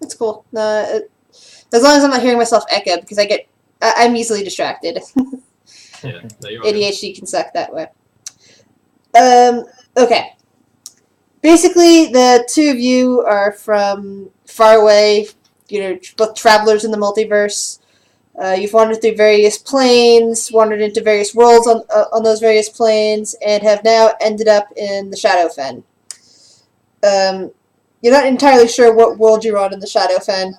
It's cool. As long as I'm not hearing myself echo, because I'm easily distracted. Yeah, no, you're all good. ADHD can suck that way. Okay. Basically, the two of you are from far away, both travelers in the multiverse. You've wandered through various planes, wandered into various worlds on those various planes, and have now ended up in the Shadowfen. You're not entirely sure what world you're on in the Shadowfen.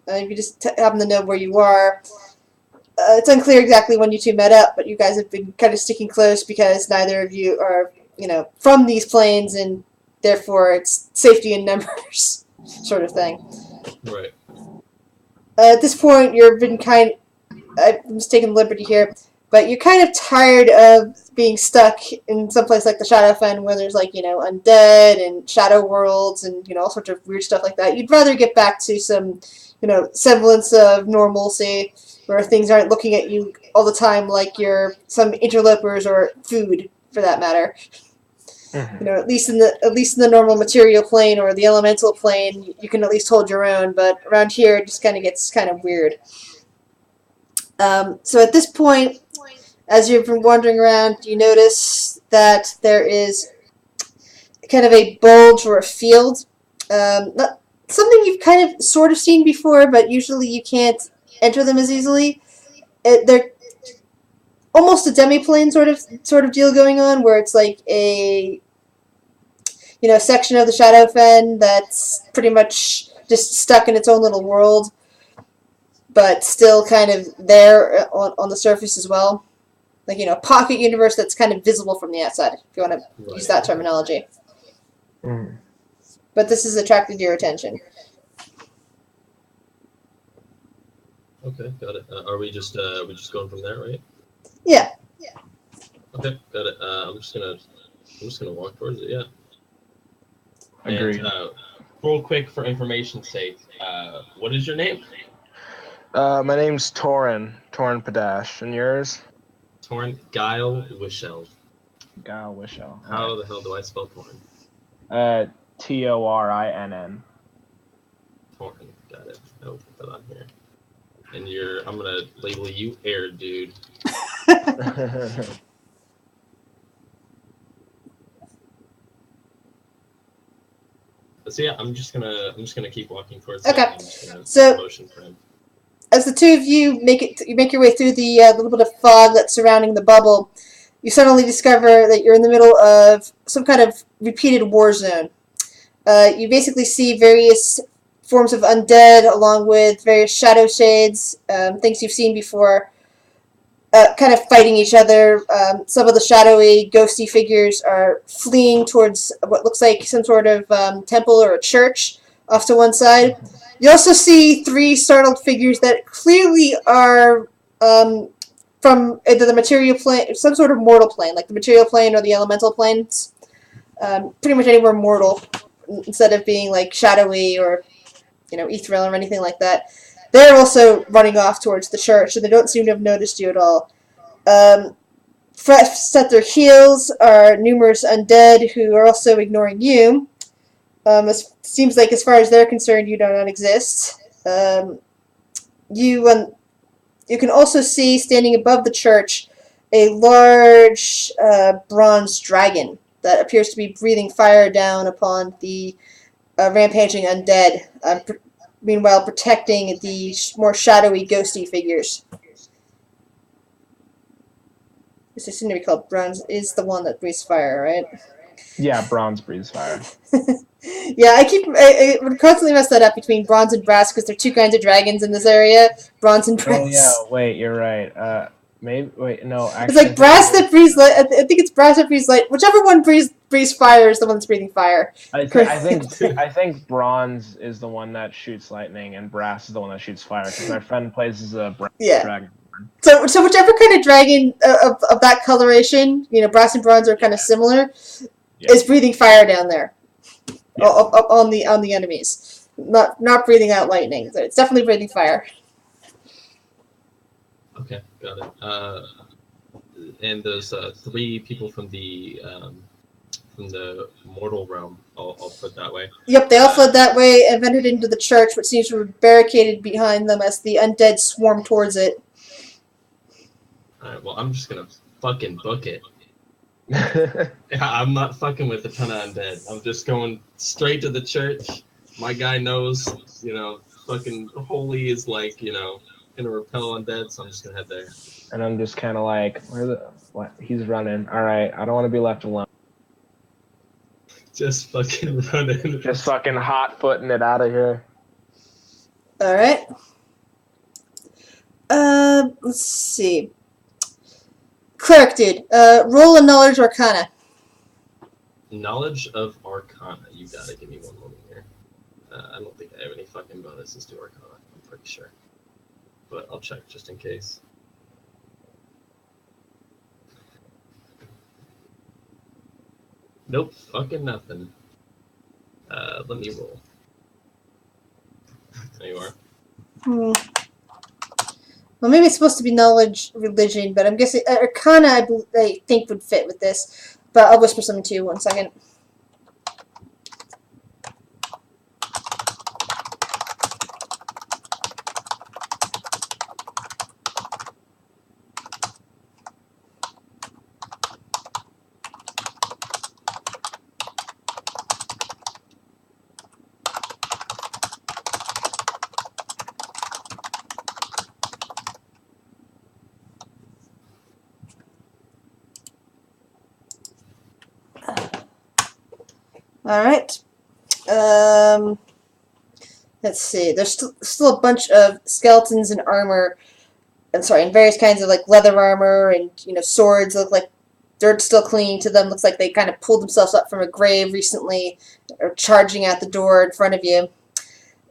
You just happen to know where you are. It's unclear exactly when you two met up, but you guys have been kind of sticking close because neither of you are, from these planes, and therefore it's safety in numbers sort of thing. Right. At this point, I'm just taking liberty here, but you're kind of tired of being stuck in some place like the Shadowfen where there's undead and shadow worlds and all sorts of weird stuff like that. You'd rather get back to some semblance of normalcy where things aren't looking at you all the time like you're some interlopers or food for that matter. Mm-hmm. At least in the normal material plane or the elemental plane, you can at least hold your own. But around here, it just kind of gets kind of weird. So at this point, as you've been wandering around, you notice that there is kind of a bulge or a field. Not something you've kind of sort of seen before, but usually you can't enter them as easily. They're almost a demi-plane sort of deal going on, where it's like a section of the Shadowfen that's pretty much just stuck in its own little world, but still kind of there on the surface as well. Like, pocket universe that's kind of visible from the outside, if you want to use that terminology. Mm. But this has attracted your attention. Okay, got it. Are we just going from there, right? Yeah. Okay, got it. I'm just gonna walk towards it. Yeah. Agreed. And, real quick, for information's sake, what is your name? My name's Torin Padash, and yours? Torin Guile Wishel. Guile Wishel. How the hell do I spell Torin? Torinn. Torin, got it. I'll put that on here. And I'm gonna label you Air Dude. So yeah, I'm just gonna keep walking towards him. Okay. I'm just gonna So- motion for him. As the two of you make your way through the little bit of fog that's surrounding the bubble, you suddenly discover that you're in the middle of some kind of repeated war zone. You basically see various forms of undead along with various shadow shades, things you've seen before, kind of fighting each other. Some of the shadowy, ghosty figures are fleeing towards what looks like some sort of temple or a church off to one side. You also see three startled figures that clearly are from either the material plane, some sort of mortal plane, like the material plane or the elemental planes. Pretty much anywhere mortal, instead of being like shadowy or ethereal or anything like that. They're also running off towards the church, and they don't seem to have noticed you at all. Fresh at their heels are numerous undead who are also ignoring you. It seems like, as far as they're concerned, you do not exist. You can also see, standing above the church, a large bronze dragon that appears to be breathing fire down upon the rampaging undead, meanwhile protecting the more shadowy, ghosty figures. This seems to be called bronze. Is the one that breathes fire, right? Yeah, bronze breathes fire. Yeah, I would constantly mess that up between bronze and brass because there are two kinds of dragons in this area, bronze and brass. Oh yeah, wait, you're right. No, actually, It's like brass that breathes light. I think it's brass that breathes light. Whichever one breathes fire is the one that's breathing fire. I think bronze is the one that shoots lightning, and brass is the one that shoots fire. Because my friend plays as a brass dragon. So whichever kind of dragon of that coloration, brass and bronze are kind of similar, is breathing fire down there, up on the enemies. Not breathing out lightning. It's definitely breathing fire. Okay, got it. And those three people from the mortal realm I'll put that way. Yep, they all fled that way and entered into the church, which seems to be barricaded behind them as the undead swarm towards it. Alright, well, I'm just gonna fucking book it. I'm not fucking with a ton of undead. I'm just going straight to the church. My guy knows, fucking holy is like, gonna repel undead, so I'm just gonna head there. And I'm just kind of like, what? He's running. All right, I don't want to be left alone. Just fucking running. Just fucking hot footing it out of here. All right. Let's see. Cleric dude, roll a knowledge arcana. Knowledge of Arcana. You gotta give me one moment here. I don't think I have any fucking bonuses to Arcana. I'm pretty sure. But I'll check just in case. Nope, fucking nothing. Let me roll. There you are. Well, maybe it's supposed to be knowledge religion, but I'm guessing arcana I think would fit with this. But I'll whisper something to you 1 second. All right. Let's see. There's still a bunch of skeletons in armor. I'm sorry, in various kinds of like leather armor and swords. Look like dirt's still clinging to them. Looks like they kind of pulled themselves up from a grave recently, or charging out the door in front of you.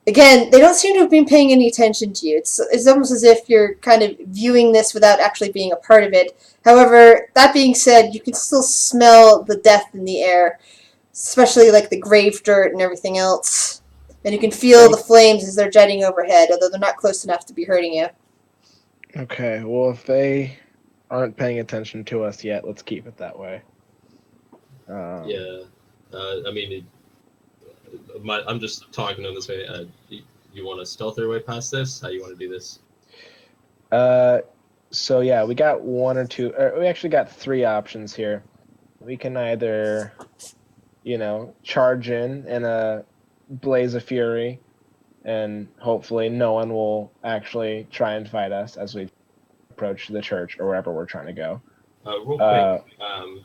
Again, they don't seem to have been paying any attention to you. It's almost as if you're kind of viewing this without actually being a part of it. However, that being said, you can still smell the death in the air. Especially like the grave dirt and everything else. And you can feel the flames as they're jetting overhead, although they're not close enough to be hurting you. Okay, well, if they aren't paying attention to us yet, let's keep it that way. Yeah. I mean, I'm just talking on this way. You want to stealth your way past this? How you want to do this? So yeah, we got one or two. We actually got three options here. We can either, charge in a blaze of fury, and hopefully no one will actually try and fight us as we approach the church or wherever we're trying to go. Real quick,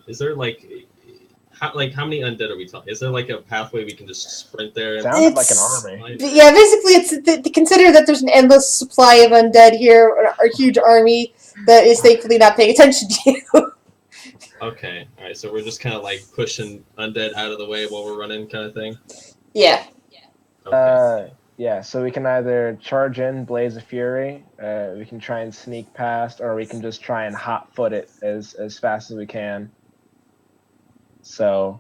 is there how many undead are we talking? Is there like a pathway we can just sprint there? Sounds like an army. Yeah, basically, it's consider that there's an endless supply of undead here, or a huge army that is thankfully not paying attention to you. Okay, all right. So we're just kind of like pushing undead out of the way while we're running, kind of thing. Yeah. Okay. Yeah. So we can either charge in, blaze of fury. We can try and sneak past, or we can just try and hot foot it as fast as we can. So,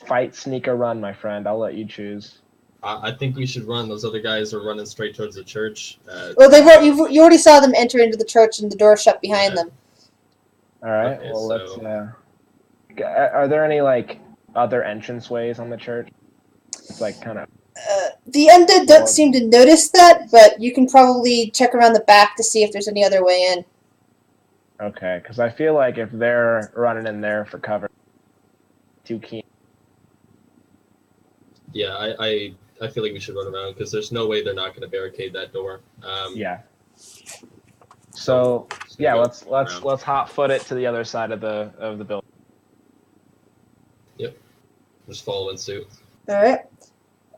fight, sneak, or run, my friend. I'll let you choose. I think we should run. Those other guys are running straight towards the church. Well, you already saw them enter into the church, and the door shut behind them. All right. Okay, well, let's. Are there any other entranceways on the church? It's kind of. The undead don't seem to notice that, but you can probably check around the back to see if there's any other way in. Okay, because I feel like if they're running in there for cover, too keen. Yeah, I feel like we should run around because there's no way they're not going to barricade that door. Yeah. So yeah, let's hot foot it to the other side of the building. Yep. Just following suit. All right.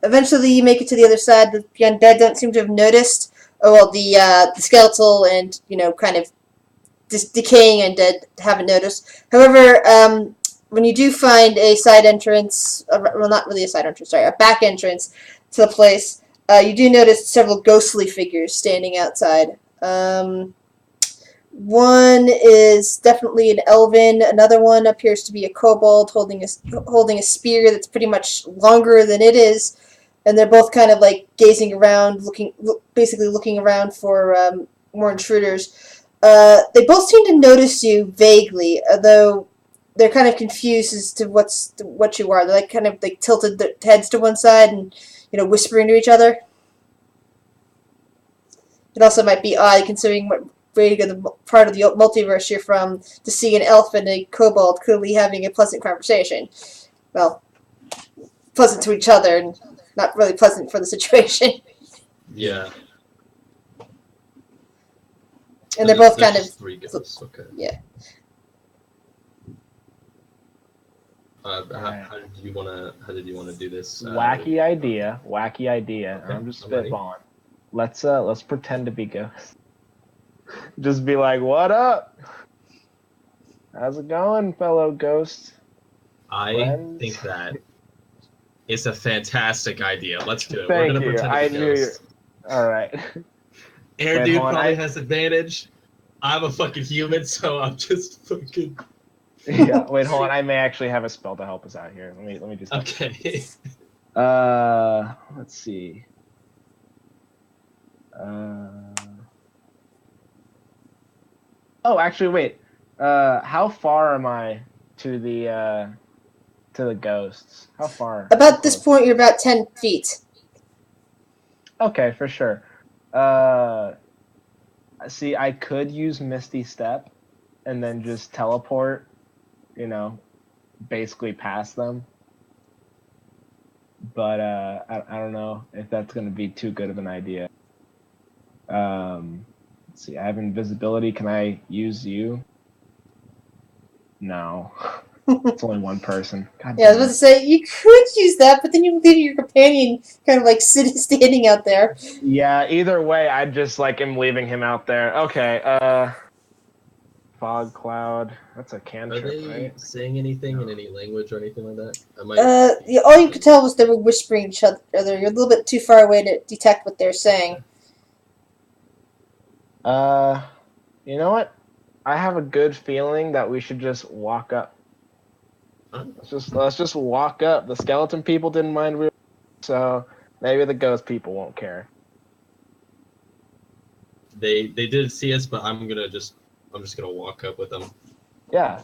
Eventually, you make it to the other side. The undead don't seem to have noticed. Oh well, the skeletal and kind of decaying undead haven't noticed. However, when you do find a side entrance, well, not really a side entrance, sorry, a back entrance to the place, you do notice several ghostly figures standing outside. One is definitely an elven. Another one appears to be a kobold holding a spear that's pretty much longer than it is, and they're both kind of gazing around, basically looking around for more intruders. They both seem to notice you vaguely, although they're kind of confused as to what you are. They're like kind of like tilted their heads to one side and whispering to each other. It also might be odd considering what radio the part of the multiverse you're from to see an elf and a kobold clearly having a pleasant conversation. Well, pleasant to each other and not really pleasant for the situation. Yeah. And they're both kind of 3 ghosts. Okay. Yeah. How did you wanna do this? Wacky idea. Okay, I'm just I'm ready. spitballing. Let's pretend to be ghosts. Just be like, "What up? How's it going, fellow ghosts?" I friends? think that it's a fantastic idea. Let's do it. Thank We're gonna you. pretend I to be knew you. ghosts. All right. Air Wait, dude hold on, probably I- has advantage. I'm a fucking human, so I'm just fucking Yeah. Wait, hold on. I may actually have a spell to help us out here. Let me just. okay. Let's see. Oh, actually, wait. How far am I to the ghosts? How far? About this point, you're about 10 feet. Okay, for sure. See, I could use Misty Step, and then just teleport. Basically past them. But I don't know if that's gonna be too good of an idea. Let's see. I have invisibility. Can I use you? No. It's only one person. God Yeah, I was damn about to it. say, you could use that, but then you leave your companion kind of like standing out there. Yeah, either way, I just am leaving him out there. Okay, fog cloud. That's a Are cantrip, they right? saying anything in any language or anything like that? I might. Yeah, all you could tell was they were whispering each other. You're a little bit too far away to detect what they're saying. You know what? I have a good feeling that we should just walk up. Huh? Let's just walk up. The skeleton people didn't mind so maybe the ghost people won't care. They did see us, but I'm just gonna walk up with them. Yeah.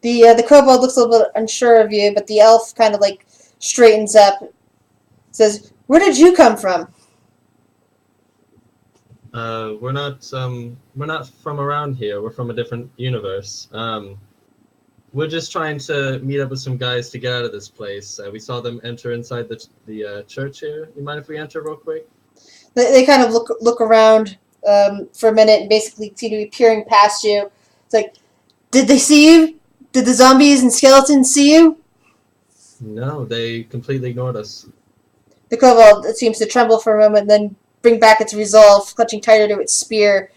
The kobold looks a little bit unsure of you, but the elf kind of like straightens up, says, "Where did you come from?" We're not from around here. We're from a different universe. We're just trying to meet up with some guys to get out of this place. We saw them enter inside the church here. You mind if we enter real quick? They kind of look around for a minute and basically seem to be peering past you. It's like, did they see you? Did the zombies and skeletons see you? No, they completely ignored us. The kobold seems to tremble for a moment and then bring back its resolve, clutching tighter to its spear.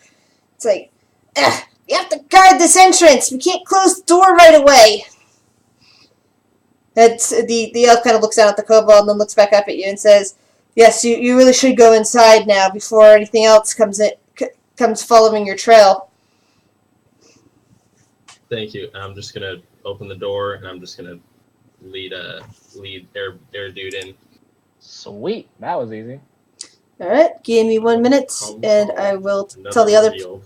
It's like, ugh, we have to guard this entrance. We can't close the door right away. That's the elf kind of looks down at the kobold and then looks back up at you and says, "Yes, you really should go inside now before anything else comes following your trail." Thank you. I'm just gonna open the door and I'm just gonna lead air dude in. Sweet. That was easy. All right, give me 1 minute, and I will tell the other. Reveal.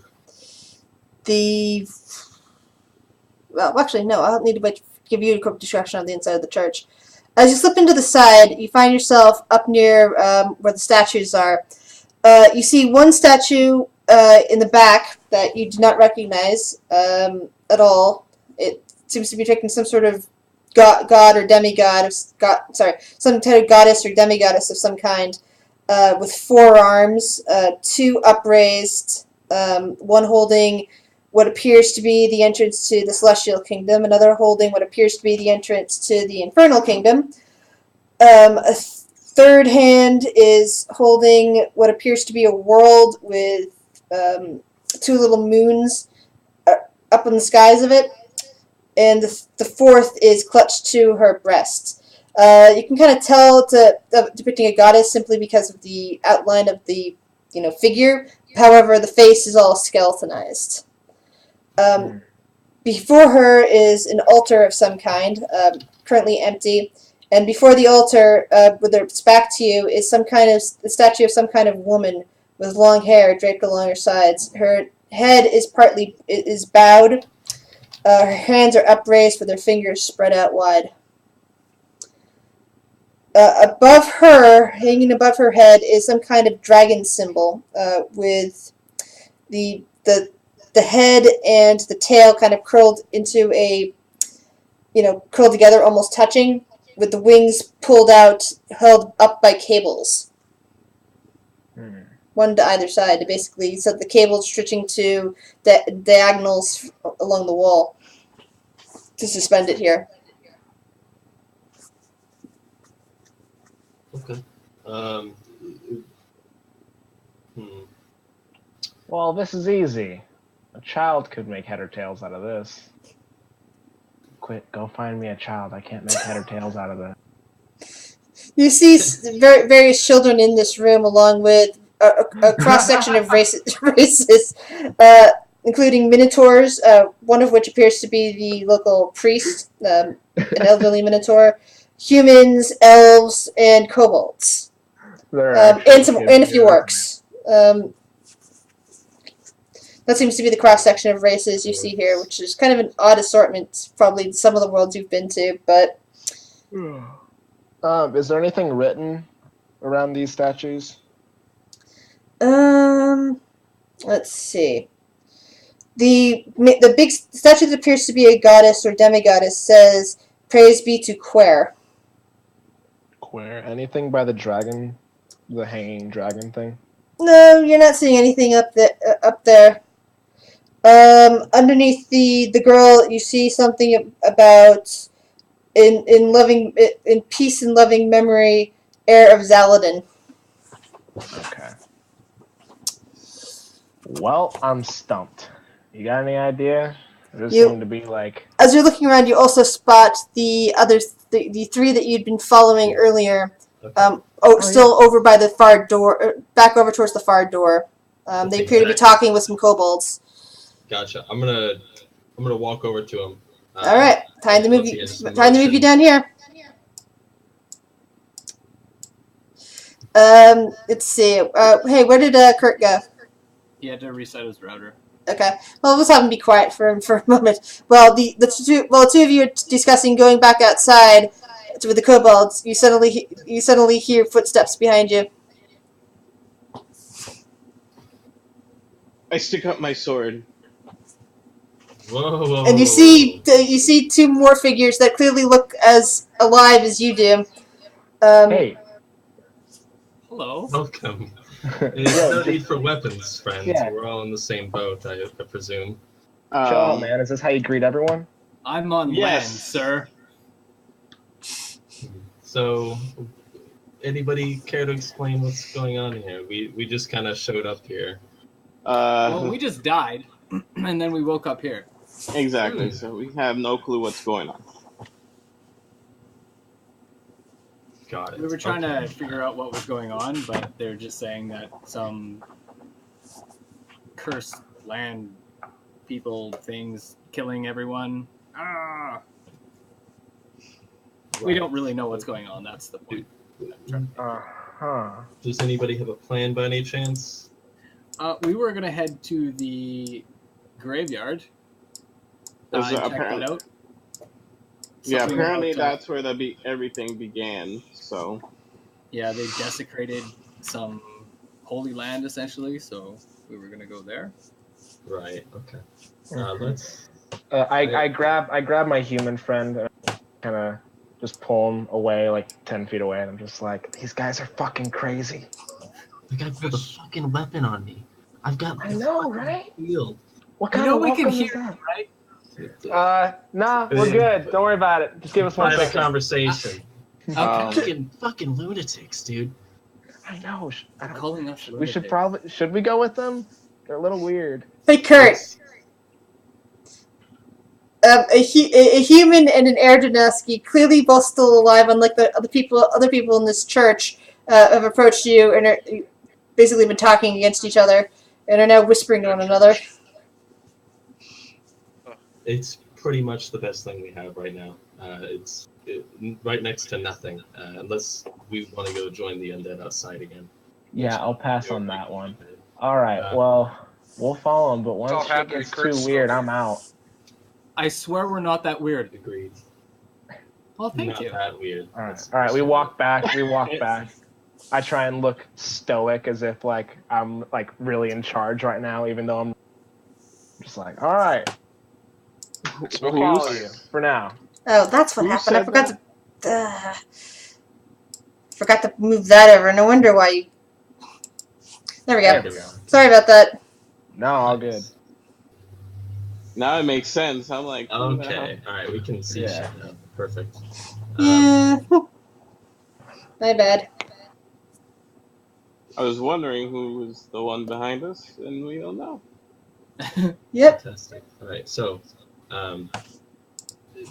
Well, actually, no. I'll need to give you a quick distraction on the inside of the church. As you slip into the side, you find yourself up near where the statues are. You see one statue in the back that you do not recognize at all. It seems to be taking some sort of god or demigod, some type of goddess or demigoddess of some kind, with 4 arms, 2 upraised, one holding what appears to be the entrance to the Celestial Kingdom, another holding what appears to be the entrance to the Infernal Kingdom. A third hand is holding what appears to be a world with 2 little moons up in the skies of it, and the fourth is clutched to her breast. You can kind of tell it's depicting a goddess simply because of the outline of the figure. However, the face is all skeletonized. Before her is an altar of some kind, currently empty, and before the altar, with its back to you, is the statue of some kind of woman with long hair draped along her sides. Her head is bowed. Her hands are upraised with her fingers spread out wide. Above her, hanging above her head, is some kind of dragon symbol with the head and the tail kind of curled into curled together, almost touching, with the wings pulled out, held up by cables. One to either side, basically, so the cables stretching to the diagonals along the wall to suspend it here. Okay. Well, this is easy. A child could make head or tails out of this. Quit. Go find me a child. I can't make head or tails out of this. You see various children in this room, along with a cross-section of races including minotaurs, one of which appears to be the local priest, an elderly minotaur, humans, elves, and kobolds, and a few orcs. That seems to be the cross-section of races you see here, which is kind of an odd assortment, probably some of the worlds you've been to, but... Is there anything written around these statues? Let's see. The big statue that appears to be a goddess or demigoddess says, "Praise be to Quer." Quer? Anything by the dragon? The hanging dragon thing? No, you're not seeing anything up there. Underneath the girl, you see something about in peace and loving memory, heir of Zaladin. Okay. Well, I'm stumped. You got any idea? This seemed to be like... As you're looking around, you also spot the three that you'd been following earlier. Okay. Still over by the far door, back over towards the far door. They appear to be talking with some kobolds. Gotcha. I'm gonna walk over to him. All right, time to move you down here. Let's see. Hey, where did Kurt go? He had to reset his router. Okay. Well, let's have him be quiet for a moment. Well, the two of you are discussing going back outside with the kobolds. You suddenly hear footsteps behind you. I stick up my sword. Whoa. And you see two more figures that clearly look as alive as you do. Hey. Hello. Welcome. There's no need for weapons, friends. Yeah. We're all in the same boat, I presume. Chill out, man. Is this how you greet everyone? I'm on land, sir. So, anybody care to explain what's going on here? We just kind of showed up here. Well, we just died, and then we woke up here. Exactly. So we have no clue what's going on. Got it. We were trying to figure out what was going on, but they're just saying that some cursed land people things killing everyone. Ah. We don't really know what's going on. That's the point. Does anybody have a plan by any chance? We were gonna head to the graveyard. Check that out. Yeah, apparently that's where everything began. So. Yeah, they desecrated some holy land essentially. So we were gonna go there. Right. Okay. Let's. I grab my human friend and kind of just pull him away, like 10 feet away, and I'm just like, these guys are fucking crazy. The guy pulled a fucking weapon on me. I've got. I know, right? Shield. What kind of welcome is that? Right? Nah, we're good. Don't worry about it. Just give us one private second. conversation. Fucking lunatics, dude. I know. Calling us. We should we go with them? They're a little weird. Hey, Kurt. A human and an Erdonaski, clearly both still alive, unlike the other people in this church, have approached you and are basically been talking against each other and are now whispering to one another. It's pretty much the best thing we have right now. It's right next to nothing, unless we want to go join the undead outside again. Yeah, I'll pass on that one. All right, well, We'll follow him, but all once shit happening, gets Kurt's too weird, over. I'm out. I swear we're not that weird. Agreed. Well, thank Not you. that weird. All right, That's- all right. We walk back. We walk back. I try and look stoic, as if like I'm like really in charge right now, even though I'm just like, all right, we'll Smoking follow pipe. you for now. Oh, that's what Who happened. I said forgot that? forgot to move that over. No wonder why you. There we There go. we go. Sorry about that. No, all good. Now it makes sense. I'm like, who the hell? Okay. All right. We can see Yeah. shit now. Perfect. Yeah. My bad. I was wondering who was the one behind us, and we don't know. Yep. Fantastic. All right. So,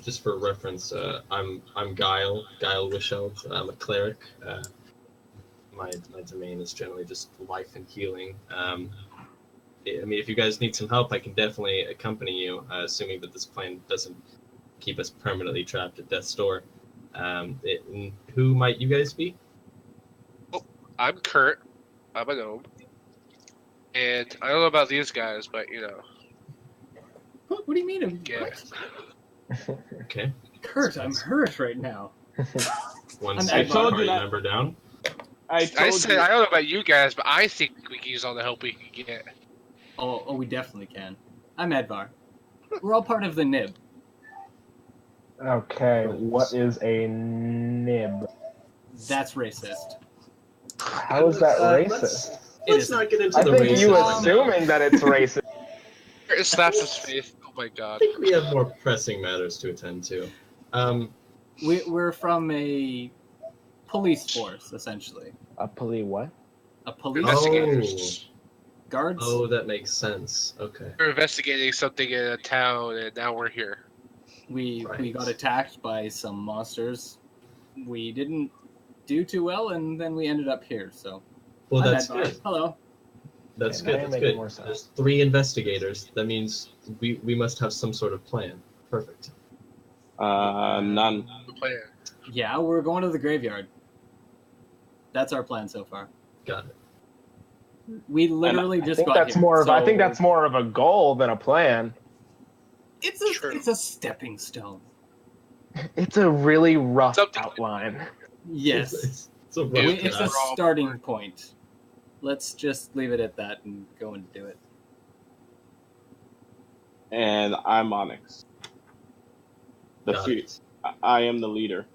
just for reference, I'm Guile Wisheld. I'm a cleric. My domain is generally just life and healing. I mean, if you guys need some help, I can definitely accompany you, assuming that this plan doesn't keep us permanently trapped at death's door. Who might you guys be? I'm Kurt. I'm a gnome. And I don't know about these guys, but you know. What do you mean? Yeah. What? Okay. Kurt, I'm hurt right now. One I'm second, told you party that- member down. I I told said you. I don't know about you guys, but I think we can use all the help we can get. Oh, we definitely can. I'm Edvar. We're all part of the Nib. Okay, what is a nib? That's racist. How is that racist? Let's isn't. not get into I the think racism you right now. assuming that it's racist. Kurt slaps his face. Oh my I god. think we have more pressing matters to attend to. We're from a police force, essentially. A police what? A police Investigators. guards. Oh, that makes sense. Okay. We're investigating something in a town, and now we're here. We Right. got attacked by some monsters. We didn't do too well, and then we ended up here. So, Well, I'm that's Edvar. good. Hello. That's Okay, now good. you're That's making good. more sense. There's 3 investigators. That means we must have some sort of plan. Perfect. None. The plan. Yeah, we're going to the graveyard. That's our plan so far. Got it. We literally I just think got that's here. more of. I so think that's more of a goal than a plan. True. It's a stepping stone. It's a really rough Something- outline. Yes, It's a rough it's a draft. starting point. Let's just leave it at that and go and do it. And I'm Onyx. Got it. I am the leader.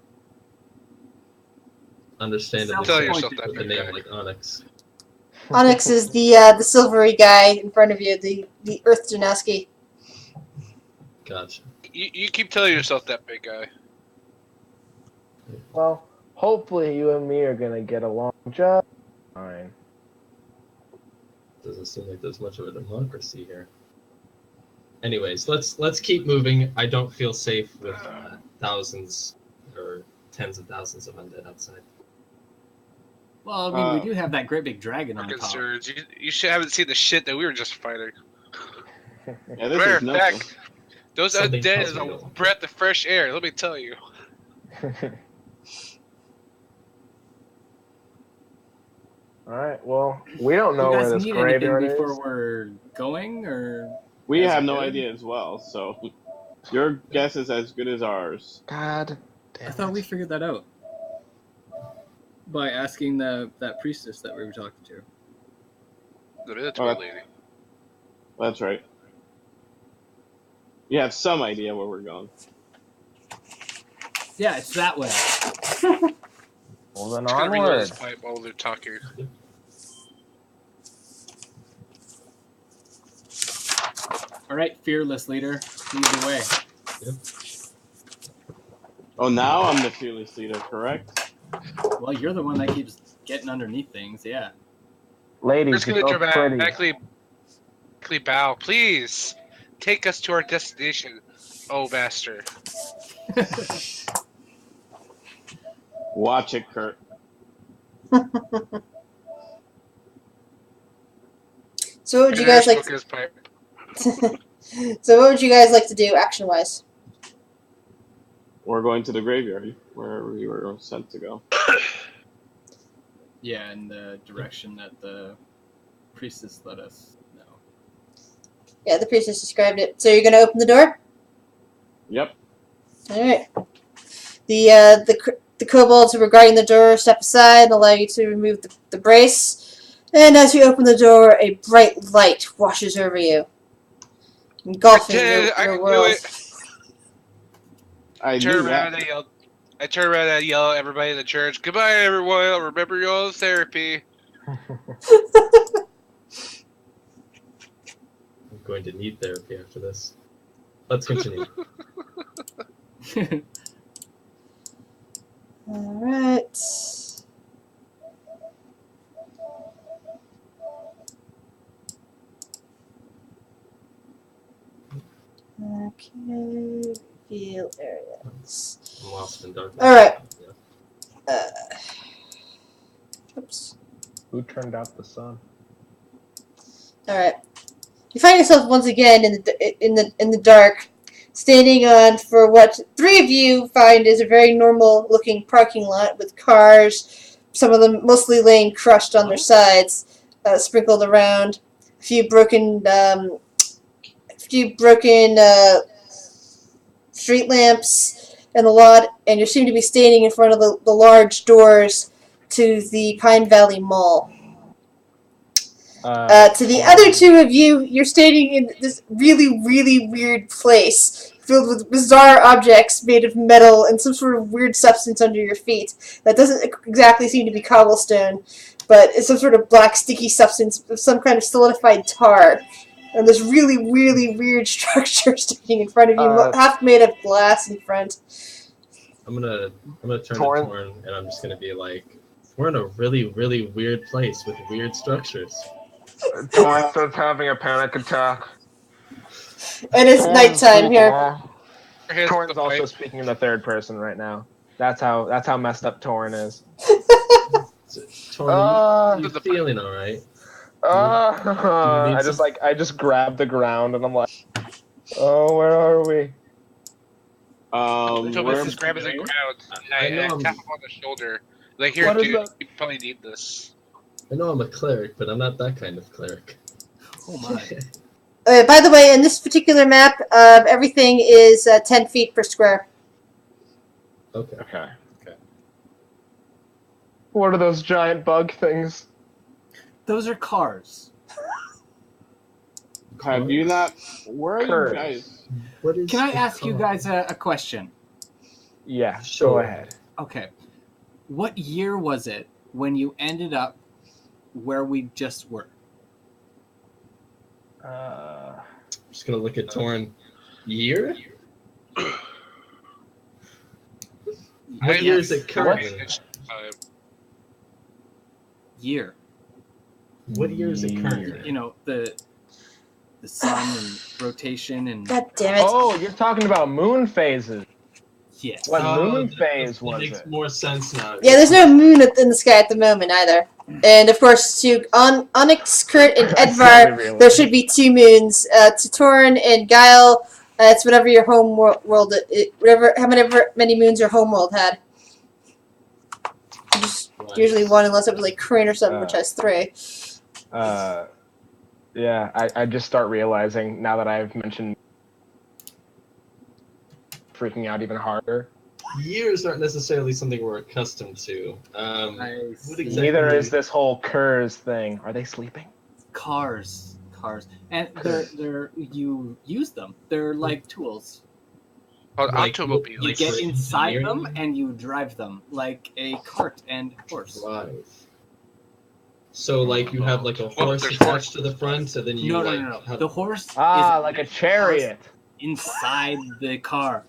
Understandably Tell so, yourself that, with a big name guy. like Onyx. Onyx is the silvery guy in front of you, the Earth Janowski. Gotcha. You keep telling yourself that, big guy. Well, hopefully you and me are gonna get along just fine. Doesn't seem like there's much of a democracy here. Anyways, let's keep moving. I don't feel safe with thousands or tens of thousands of undead outside. Well, I mean, we do have that great big dragon Our on top. concerns. You should haven't seen the shit that we were just fighting. Yeah, this Matter is of nothing. fact, those Something undead tells is me a no. breath of fresh air. Let me tell you. All right. Well, we don't know you where guys this need graveyard anything is. before we're going, or We As have it no did? idea as well, so your guess is as good as ours. God I damn thought we it. figured that out by asking that priestess that we were talking to. The Minotaur Okay. lady. That's right. You have some idea where we're going. Yeah, it's that way. Well, then Just gonna reload onward. this pipe while they're talking. All right, fearless leader, lead the way. Oh, now I'm the fearless leader, correct? Well, you're the one that keeps getting underneath things. Yeah. We're Ladies, just you're gonna so pretty. dramatically bow. Please take us to our destination, oh master. Watch it, Kurt. So what would you guys like? Smoke his pipe. So what would you guys like to do, action wise? We're going to the graveyard where we were sent to go. Yeah, in the direction that the priestess let us know. Yeah, the priestess described it. So you're gonna open the door? Yep. All right. The kobolds who were guarding the door step aside and allow you to remove the brace. And as you open the door, a bright light washes over you, engulfing your world. I Turn knew around that. and yell. I turn around and yell at everybody in the church. Goodbye, everyone. Remember your own therapy. I'm going to need therapy after this. Let's continue. All right. Okay. Reveal areas. I'm lost in darkness. All right. Oops. Who turned out the sun? All right. You find yourself once again in the dark, standing on for what three of you find is a very normal-looking parking lot with cars, some of them mostly laying crushed on their sides, sprinkled around. A few broken street lamps in the lot, and you seem to be standing in front of the large doors to the Pine Valley Mall. To the other two of you, you're standing in this really, really weird place filled with bizarre objects made of metal and some sort of weird substance under your feet that doesn't exactly seem to be cobblestone, but it's some sort of black sticky substance of some kind of solidified tar. And this really, really weird structure standing in front of you, half made of glass in front. I'm gonna turn Torn. to Torn, and I'm just gonna be like, we're in a really, really weird place with weird structures. Torn starts having a panic attack. And it's nighttime here. Torn's also speaking in the third person right now. That's how messed up Torn is. Torn, you feeling all right? I just grab the ground and I'm like, oh, where are we? Thomas is grabbing the ground. I tap him on the shoulder. Like, here, dude, you probably need this. I know I'm a cleric, but I'm not that kind of cleric. Oh my. By the way, in this particular map, everything is 10 feet per square. Okay. What are those giant bug things? Those are cars. Have you not? Where are you guys? Can I ask you guys a question? Yeah, Sure. go ahead. Okay. What year was it when you ended up where we just were? I'm just gonna look at Torn. Year? What year is it currently? Year. What year is it currently? You know, the sun and rotation and... God damn it. Oh, you're talking about moon phases. Yes. What moon phase That was makes it? more sense now. Yeah, there's no moon in the sky at the moment either. And of course, to Onyx, Kurt, and Edvar, there should be two moons. To Torn and Guile, it's whatever your home world, however many moons your home world had. Just usually one, unless it was like Crane or something, which has 3. Yeah, I just start realizing now that I've mentioned freaking out even harder. Years aren't necessarily something we're accustomed to. What exactly Neither is this whole Kurz thing. Are they sleeping? Cars. And they're you use them. They're like tools. Automobiles. You get for inside them engineering? and you drive them like a cart and horse. Drive. So, like, you have, like, a horse there's attached to the front, and then you, No. have... The horse is Like a chariot. inside the car.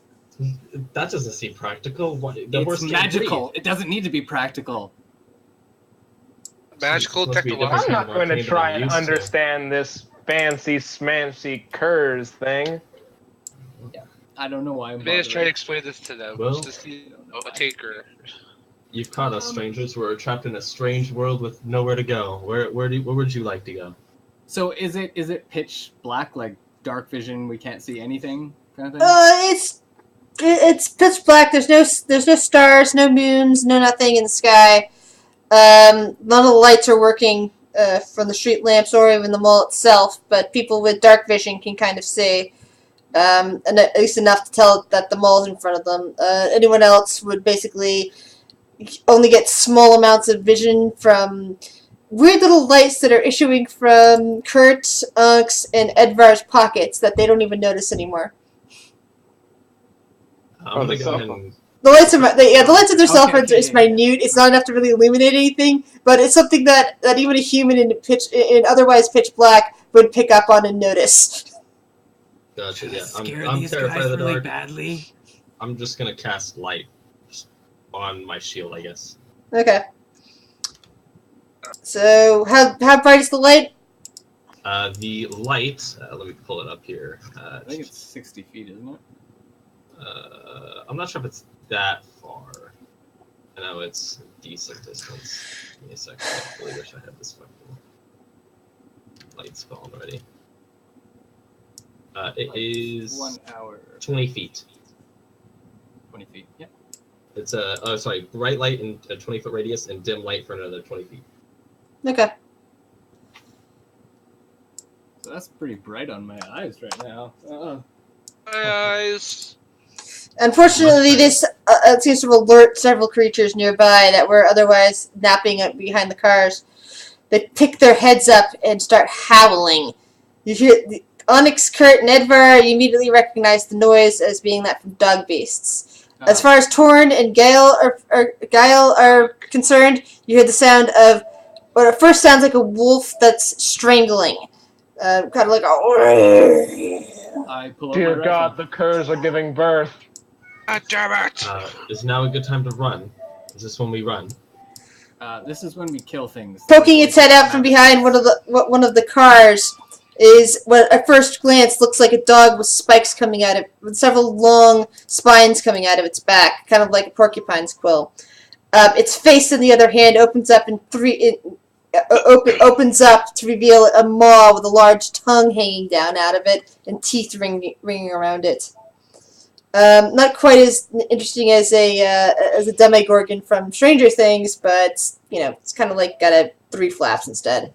That doesn't seem practical. The It's horse can't magical. breathe. It doesn't need to be practical. Magical Supposed to be a technology. different I'm not kind of going to arcane try than and I'm used to. understand this fancy smancy Kurz thing. I don't know why I'm Maybe just try to bothering. explain this to them. Well- Just a taker. You've caught us, strangers. We're trapped in a strange world with nowhere to go. Where would you like to go? So is it pitch black, like dark vision? We can't see anything, kind of thing. It's pitch black. There's no stars, no moons, no nothing in the sky. None of the lights are working from the street lamps or even the mall itself, but people with dark vision can kind of see, and at least enough to tell that the mall is in front of them. Anyone else would basically only get small amounts of vision from weird little lights that are issuing from Kurt, Unks, and Edvar's pockets that they don't even notice anymore. I'm gonna the go cell ahead phone. and The lights are the lights of their cell Okay, phones okay, is yeah, yeah. minute. It's not enough to really illuminate anything, but it's something that even a human in otherwise pitch black would pick up on and notice. gotcha. Yeah, Scare I'm these terrified guys of the really dark. badly. I'm just gonna cast light just on my shield, I guess. Okay. So how bright is the light? The light. Let me pull it up here. I think it's 60 feet, isn't it? I'm not sure if it's that far. I know it's a decent distance. Give me a second. I really wish I had this fucking light spell already. It is 1 hour. 20 feet. 20 feet. Yeah. It's bright light in a 20-foot radius and dim light for another 20 feet. Okay. So that's pretty bright on my eyes right now. My eyes. Unfortunately, this seems to alert several creatures nearby that were otherwise napping behind the cars. They pick their heads up and start howling. You hear Onyx, Kurt, and Edvar. You immediately recognize the noise as being that from dog beasts. As far as Torn and Gale are concerned, you hear the sound of what at first sounds like a wolf that's strangling. Kind of like a... I pull up Dear my God, rifle. the curs are giving birth. God damn it! Is now a good time to run? Is this when we run? This is when we kill things. Poking its head out from behind one of the cars is what at first glance looks like a dog with spikes coming out of with several long spines coming out of its back, kind of like a porcupine's quill. Its face, on the other hand, opens up opens up to reveal a maw with a large tongue hanging down out of it and teeth ringing around it. Not quite as interesting as a Demogorgon from Stranger Things, but it's kind of like got 3 flaps instead.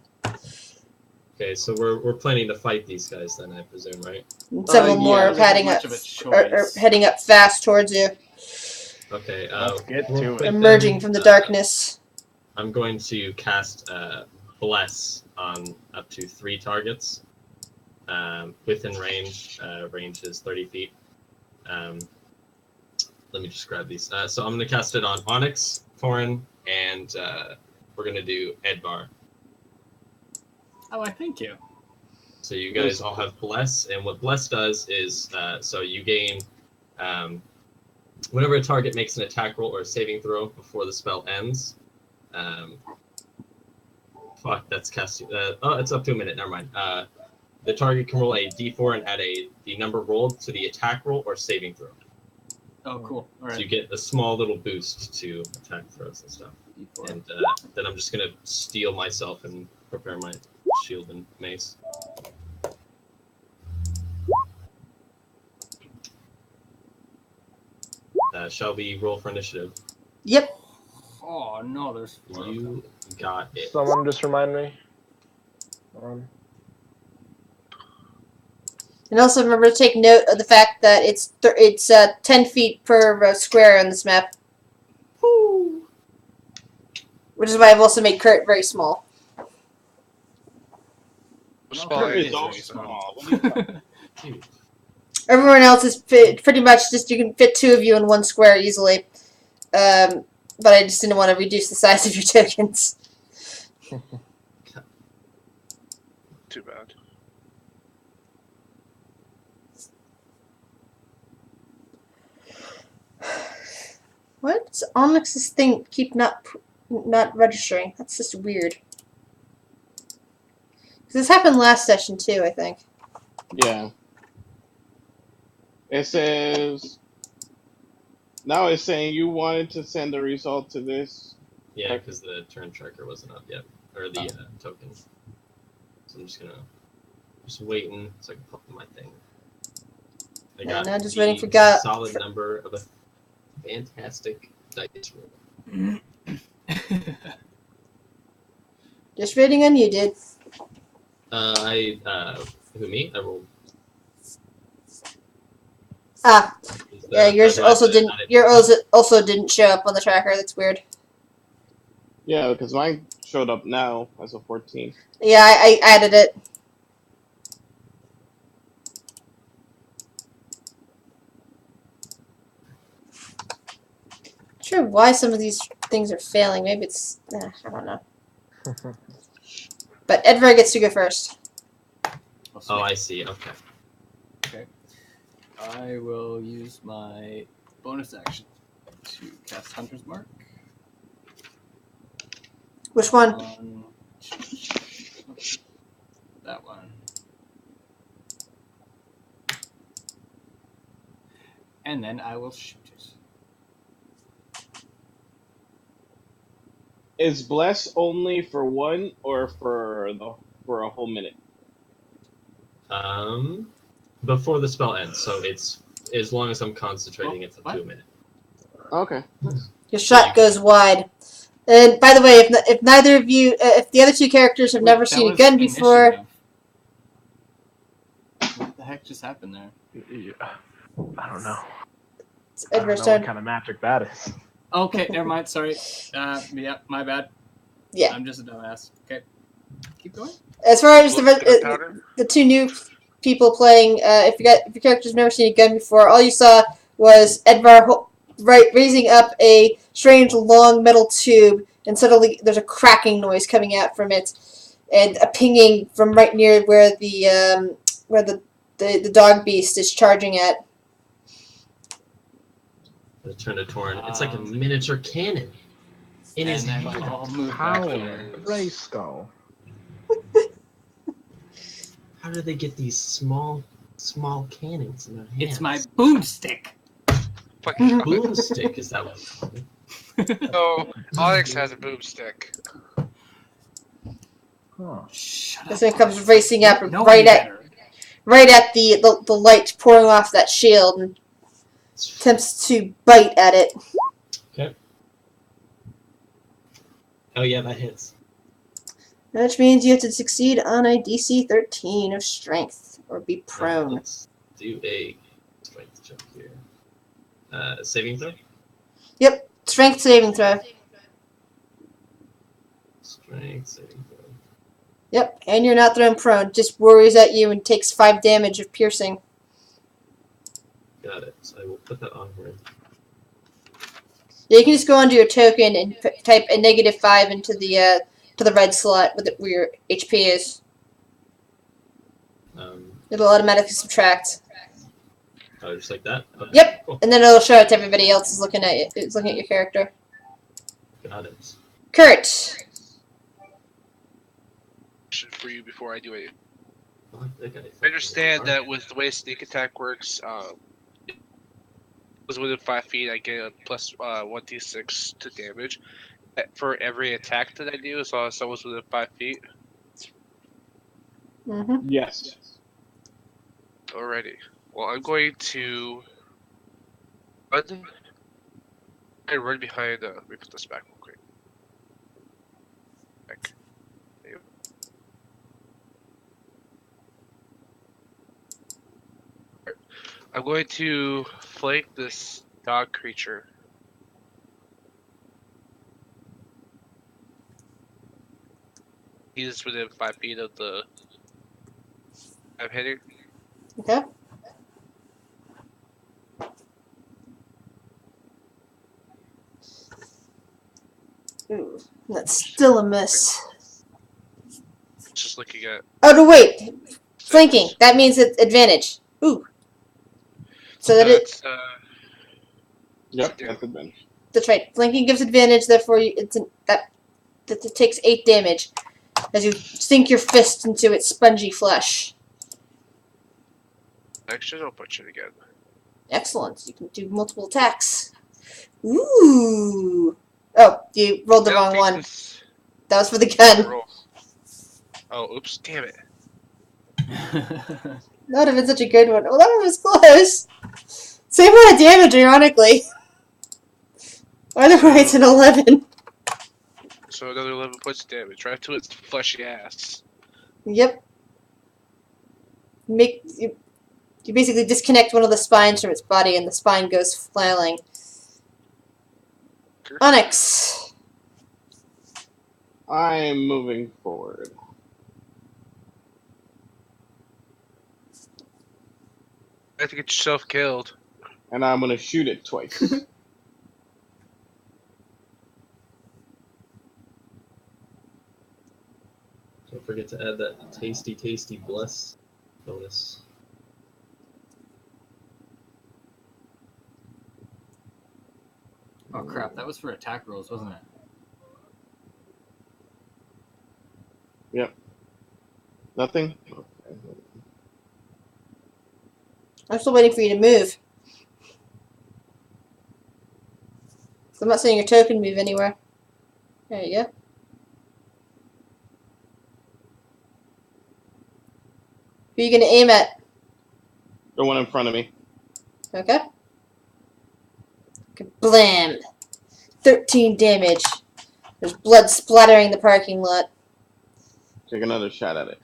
Okay, so we're planning to fight these guys then, I presume, right? And several Yeah, more there's heading not much up, of a choice. heading up fast towards you, Okay. Let's get real to it. quick emerging then, from the darkness. I'm going to cast Bless on up to 3 targets within range. Range is 30 feet. Let me just grab these. So I'm going to cast it on Onyx, Torin, and we're going to do Edvar. Oh, I thank you. So you guys all have Bless, and what Bless does is, so you gain, whenever a target makes an attack roll or a saving throw before the spell ends, fuck, that's casting, it's up to a minute, never mind. The target can roll a d4 and add the number rolled to the attack roll or saving throw. Oh, cool. All So you right. get a small little boost to attack throws and stuff. D4. And then I'm just going to steel myself and prepare my shield and mace. Shall we roll for initiative? Yep. Oh no, there's 4 of them. You got it. Someone just remind me. And also remember to take note of the fact that it's 10 feet per square on this map. Which is why I've also made Kurt very small. Small Kurt It's is all very small. What are you talking Dude, Everyone else is pretty much just, you can fit 2 of you in 1 square easily. But I just didn't want to reduce the size of your tokens. Too bad. What's Onyx's thing keep not registering? That's just weird. 'Cause this happened last session too, I think. Yeah. It says now it's saying you wanted to send the result to this. yeah, because the turn tracker wasn't up yet, or the token. So I'm just waiting so I can pop my thing. I Yeah, got now just the waiting for solid number of a fantastic dice roll. Just rating on you, dude. Who, me? I rolled. Ah, Is yeah, that- yours do I also have to didn't. add it? Yours also didn't show up on the tracker. That's weird. Yeah, because mine showed up now as a 14. Yeah, I added it. Not sure why some of these things are failing. Maybe it's I don't know. But Edvar gets to go first. Oh, I see. Okay. I will use my bonus action to cast Hunter's Mark. Which one? On that one. And then I will shoot it. Is bless only for one or for a whole minute? Before the spell ends, so it's as long as I'm concentrating, it's up to a minute. Okay. Your shot goes wide. And by the way, if neither of you, if the other two characters have never That seen a was gun before, initiative. What the heck just happened there? Yeah. I don't know. it's I don't Edvar's know what turn. kind of magic that is. Okay, never mind. Sorry. Yeah, my bad. Yeah. I'm just a dumbass. Okay, keep going. As far as Gunpowder? the two new people playing, if your character's never seen a gun before, all you saw was Edvar raising up a strange long metal tube, and suddenly there's a cracking noise coming out from it, and a pinging from right near where the dog beast is charging at. I turn to Torn. It's like a miniature cannon in his And then hand. I'll move back Power. there. Ray skull. How do they get these small cannons in their hands? It's my boomstick. Fucking boomstick. Is that what it's called? So Onyx has a boomstick. Huh. Shut up. This thing comes racing up Nobody right at better. the light pouring off that shield, and attempts to bite at it. Oh yeah, that hits. Which means you have to succeed on a DC 13 of strength, or be prone. Let's do a strength check here. Saving throw? Yep, strength saving throw. Strength saving throw. Yep, and you're not thrown prone. Just worries at you and takes 5 damage of piercing. Got it. So I will put that on here. Yeah, you can just go onto your token and type a -5 into the red slot where your HP is. It'll automatically subtract. Oh, just like that? Okay, Yep. Cool. And then it'll show it to everybody else who's looking at it. Who's looking at your character. Got it. Kurt. For you before I do it. Okay. I understand that with the way sneak attack works, was within 5 feet, I get a plus 1d6 to damage for every attack that I do, as long as someone's within 5 feet. Mm-hmm. Yes. Alrighty. Well, I'm going to run behind. Let me put this back real quick. Back. There you go. I'm going to flank this dog creature. He's within 5 feet of the. I'm hitting. Okay. Ooh, that's still a miss. Just looking at. Oh, no, wait. Flanking. That means it's advantage. Ooh. So That's, Yep, that's advantage. that's right. Flanking gives advantage, therefore that it takes 8 damage as you sink your fist into its spongy flesh. Actually, I'll punch it again. Excellent. You can do multiple attacks. Ooh. Oh, you rolled the I don't wrong think one. this- That was for the gun. roll. Oh, oops! Damn it! That would have been such a good one. Well, that one was close. Same amount of damage, ironically. Either way, it's an 11. so another 11 points of damage right to its fleshy ass. Yep. You basically disconnect one of the spines from its body, and the spine goes flailing. Onyx. I'm moving forward. You have to get yourself killed. And I'm gonna shoot it twice. Don't forget to add that tasty bless bonus. Oh crap! That was for attack rolls, wasn't it? Yep. Nothing? Okay. I'm still waiting for you to move. I'm not seeing your token move anywhere. There you go. Who are you going to aim at? The one in front of me. Okay. Blam! 13 damage. There's blood splattering the parking lot. Take another shot at it.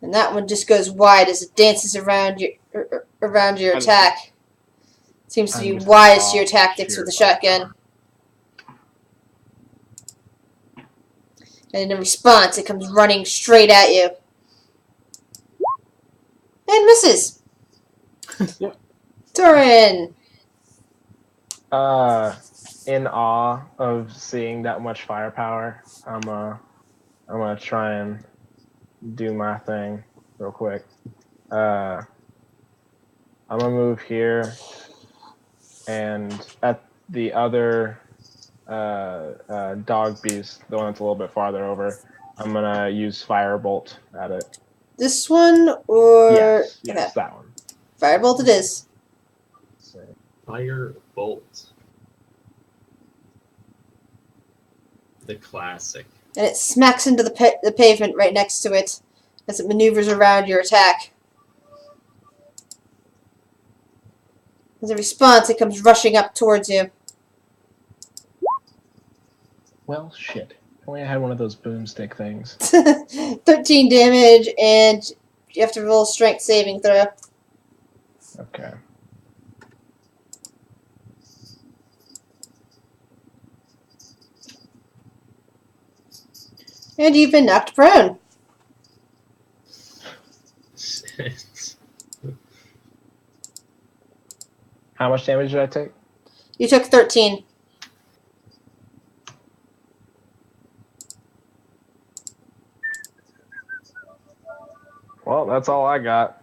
And that one just goes wide as it dances around your attack. Seems to be wise to your tactics with the shotgun. And in response, it comes running straight at you. And misses. Yep. Torin. In awe of seeing that much firepower, I'm gonna try and do my thing real quick. I'm gonna move here, and at the other dog beast, the one that's a little bit farther over, I'm gonna use firebolt at it. This one or Yes, okay. that one. Firebolt it is. Fire bolt. The classic. And it smacks into the pavement right next to it as it maneuvers around your attack. As a response, it comes rushing up towards you. Well, shit. If only I had one of those boomstick things. 13 damage, and you have to roll a strength saving throw. Okay. And you've been knocked prone. How much damage did I take? You took 13. Well, that's all I got.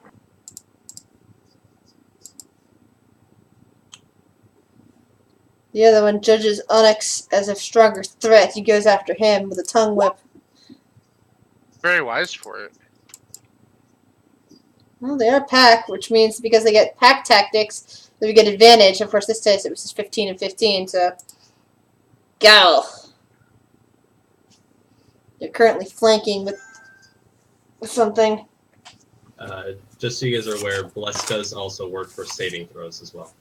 The other one judges Onyx as a stronger threat. He goes after him with a tongue whip. Very wise for it. Well, they are pack, which means because they get pack tactics, they get advantage. Of course, this test it was just 15 and 15, so go. You're currently flanking with something. Just so you guys are aware, Bless does also work for saving throws as well.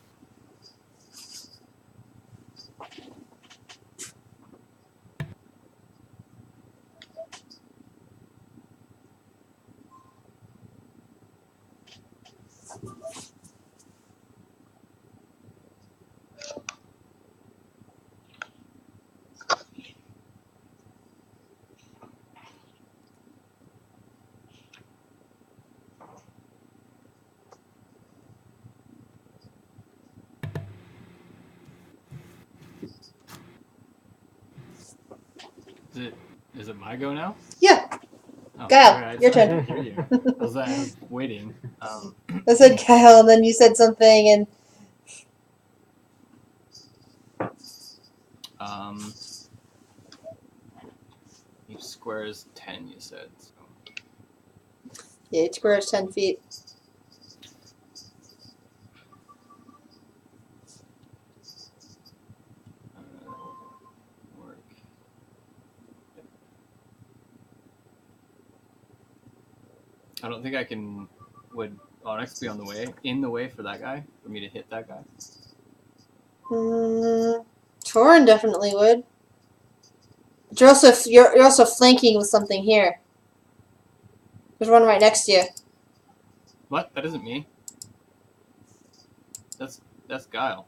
Is it my go now? Yeah, Oh, Kyle, sorry, your I turn. didn't hear you. I was waiting. I said Kyle, and then you said something, and Each square is 10, you said. So. yeah, each square is 10 feet. Work. I don't think I can. Would Onyx be in the way for that guy? For me to hit that guy? Torin definitely would. But you're also flanking with something here. There's one right next to you. What? That isn't me. That's Guile.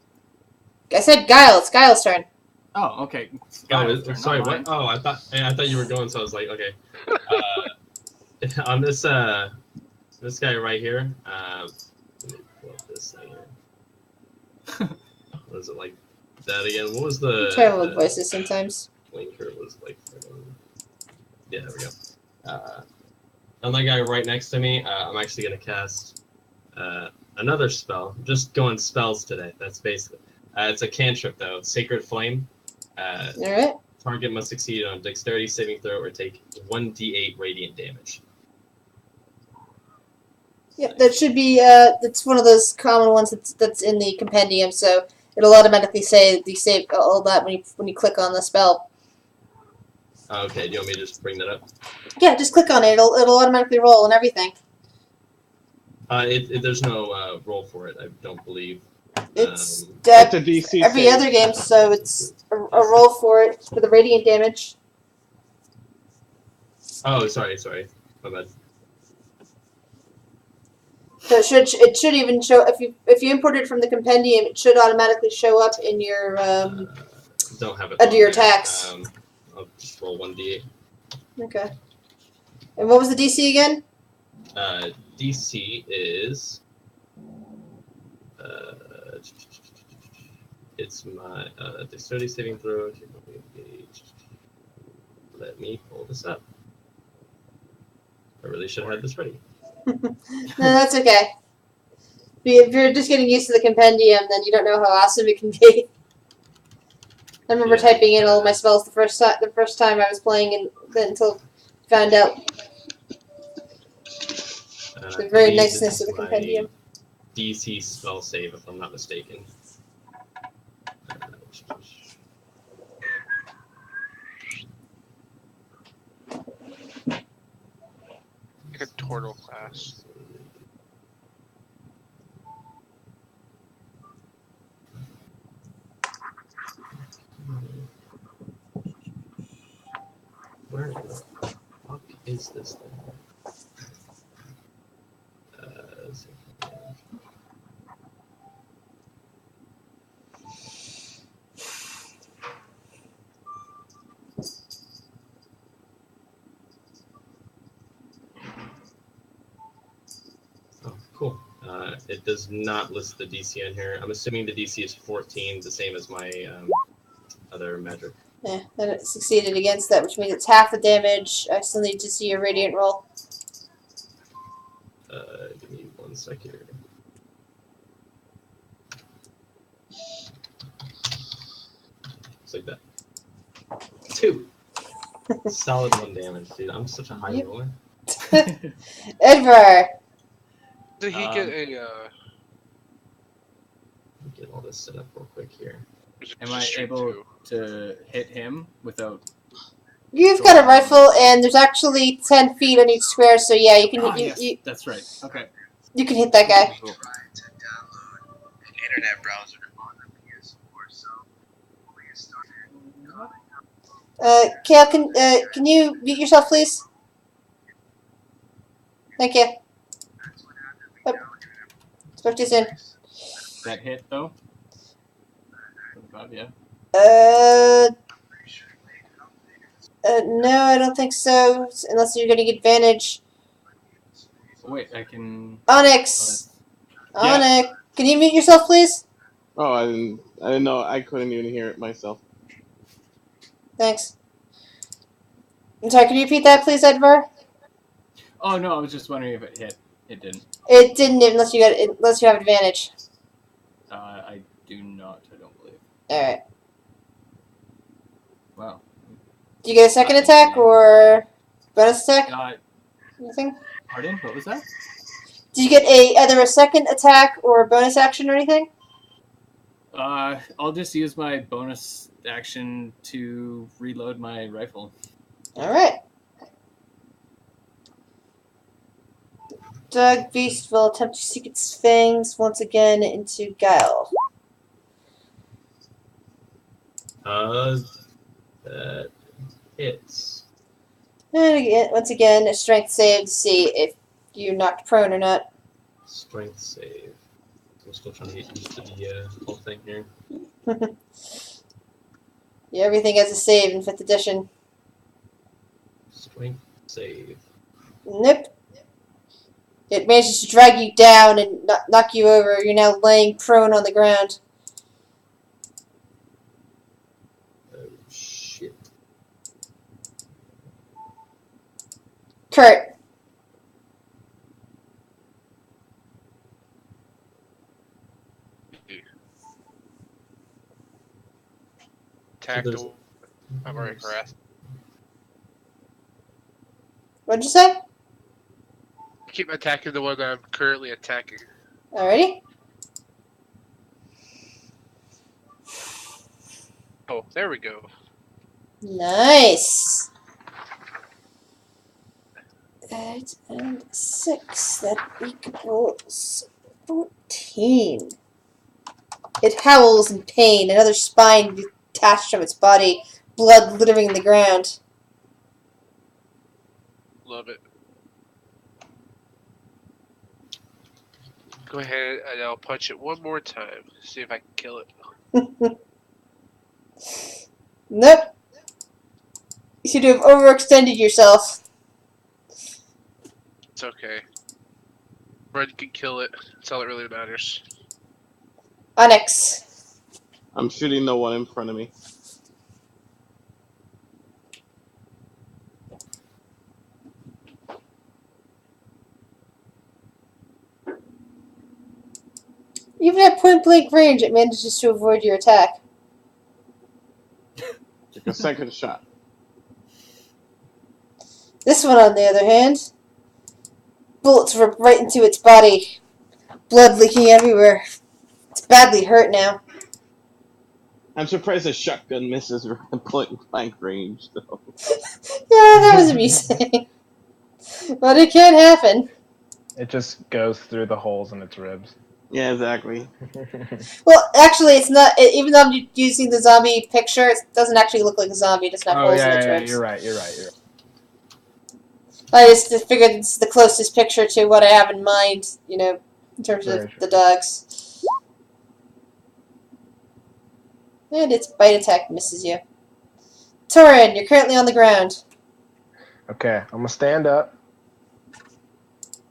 I said Guile. It's Guile's turn. Oh, okay. It's Oh, Guile's turn, sorry. not What? mine. Oh, I thought you were going. So I was like, okay. On this guy right here. Let me pull up this thing here. Was it like that again? What was the? I'm terrible with voices sometimes. Blinker was like. Yeah, there we go. On that guy right next to me, I'm actually gonna cast another spell. I'm just going spells today. That's basically. It's a cantrip though. Sacred Flame. All right. Target must succeed on a dexterity saving throw or take 1d8 radiant damage. Yep, that should be. That's one of those common ones that's in the compendium. So it'll automatically say you save all that when you click on the spell. Okay, do you want me to just bring that up? Yeah, just click on it. It'll automatically roll and everything. There's no roll for it. I don't believe. It's It's a DC every save. other game, so it's a roll for it for the radiant damage. Oh, sorry, my bad. So it should even show if you import it from the compendium, it should automatically show up in your Don't have it under your on there. attacks. I'll just roll 1d8. Okay. And what was the DC again? DC is. It's my dexterity saving throw. Let me pull this up. I really should have had this ready. No, that's okay. If you're just getting used to the compendium, then you don't know how awesome it can be. I remember Yeah. typing in all my spells the first time I was playing, and then until I found out the very I believe niceness this of the is my compendium. DC spell save, if I'm not mistaken. Like a turtle class. Where the fuck is this thing? Oh, cool. It does not list the DC in here. I'm assuming the DC is 14, the same as my other magic. Yeah, then it succeeded against that, which means it's half the damage. I still need to see your radiant roll. Give me 1 sec here. Just like that. 2. Solid 1 damage, dude. I'm such a high Yep. roller. Edvar. Did he get a? Let me get all this set up real quick here. Am I able to hit him without? You've got a rifle, and there's actually 10 feet on each square, so yeah, you can Ah, you, yes, you, that's right. Okay. you can hit that guy. Cool. To download an internet browser on the PS4, so hopefully it started. Kale, can you mute yourself, please? Thank you. That's what happened. Oh. Spoke to you soon. That hit though. Yeah. No, I don't think so. Unless you're getting advantage. Oh, wait, I can. Onyx! Yeah. Onyx! Can you mute yourself, please? Oh, I didn't know. I couldn't even hear it myself. Thanks. I'm sorry, can you repeat that, please, Edvar? Oh no, I was just wondering if it hit. It didn't. It didn't unless you have advantage. I do not. I don't believe. Alright. Wow. Do you get a second attack or bonus attack? Anything? Pardon? What was that? Do you get either a second attack or a bonus action or anything? I'll just use my bonus action to reload my rifle. Alright. Doug Beast will attempt to seek its fangs once again into Guile. That hits. And again, once again, a strength save to see if you're knocked prone or not. Strength save. I'm still trying to get used to the whole thing here. Yeah, everything has a save in 5th edition. Strength save. Nope. It manages to drag you down and knock you over. You're now laying prone on the ground. Oh, shit. Kurt. Attack there's- the. I'm already harassed. What'd you say? Keep attacking the one that I'm currently attacking. Alrighty. Oh, there we go. Nice. 8 and 6. That equals 14. It howls in pain. Another spine detached from its body. Blood littering the ground. Love it. Go ahead and I'll punch it one more time. See if I can kill it. Nope. You seem to have overextended yourself. It's okay. Red can kill it. That's all that really matters. Onyx. I'm shooting the one in front of me. Even at point blank range, it manages to avoid your attack. Took a second shot. This one, on the other hand, bullets rip right into its body. Blood leaking everywhere. It's badly hurt now. I'm surprised a shotgun misses point blank range, though. Yeah, that was amusing. But it can happen. It just goes through the holes in its ribs. Yeah, exactly. Well, actually, it's not. Even though I'm using the zombie picture, it doesn't actually look like a zombie. It doesn't have holes in its ribs. You're right. I just figured it's the closest picture to what I have in mind, you know, in terms of Very the dogs. And its bite attack misses you. Torin, you're currently on the ground. Okay, I'm gonna stand up,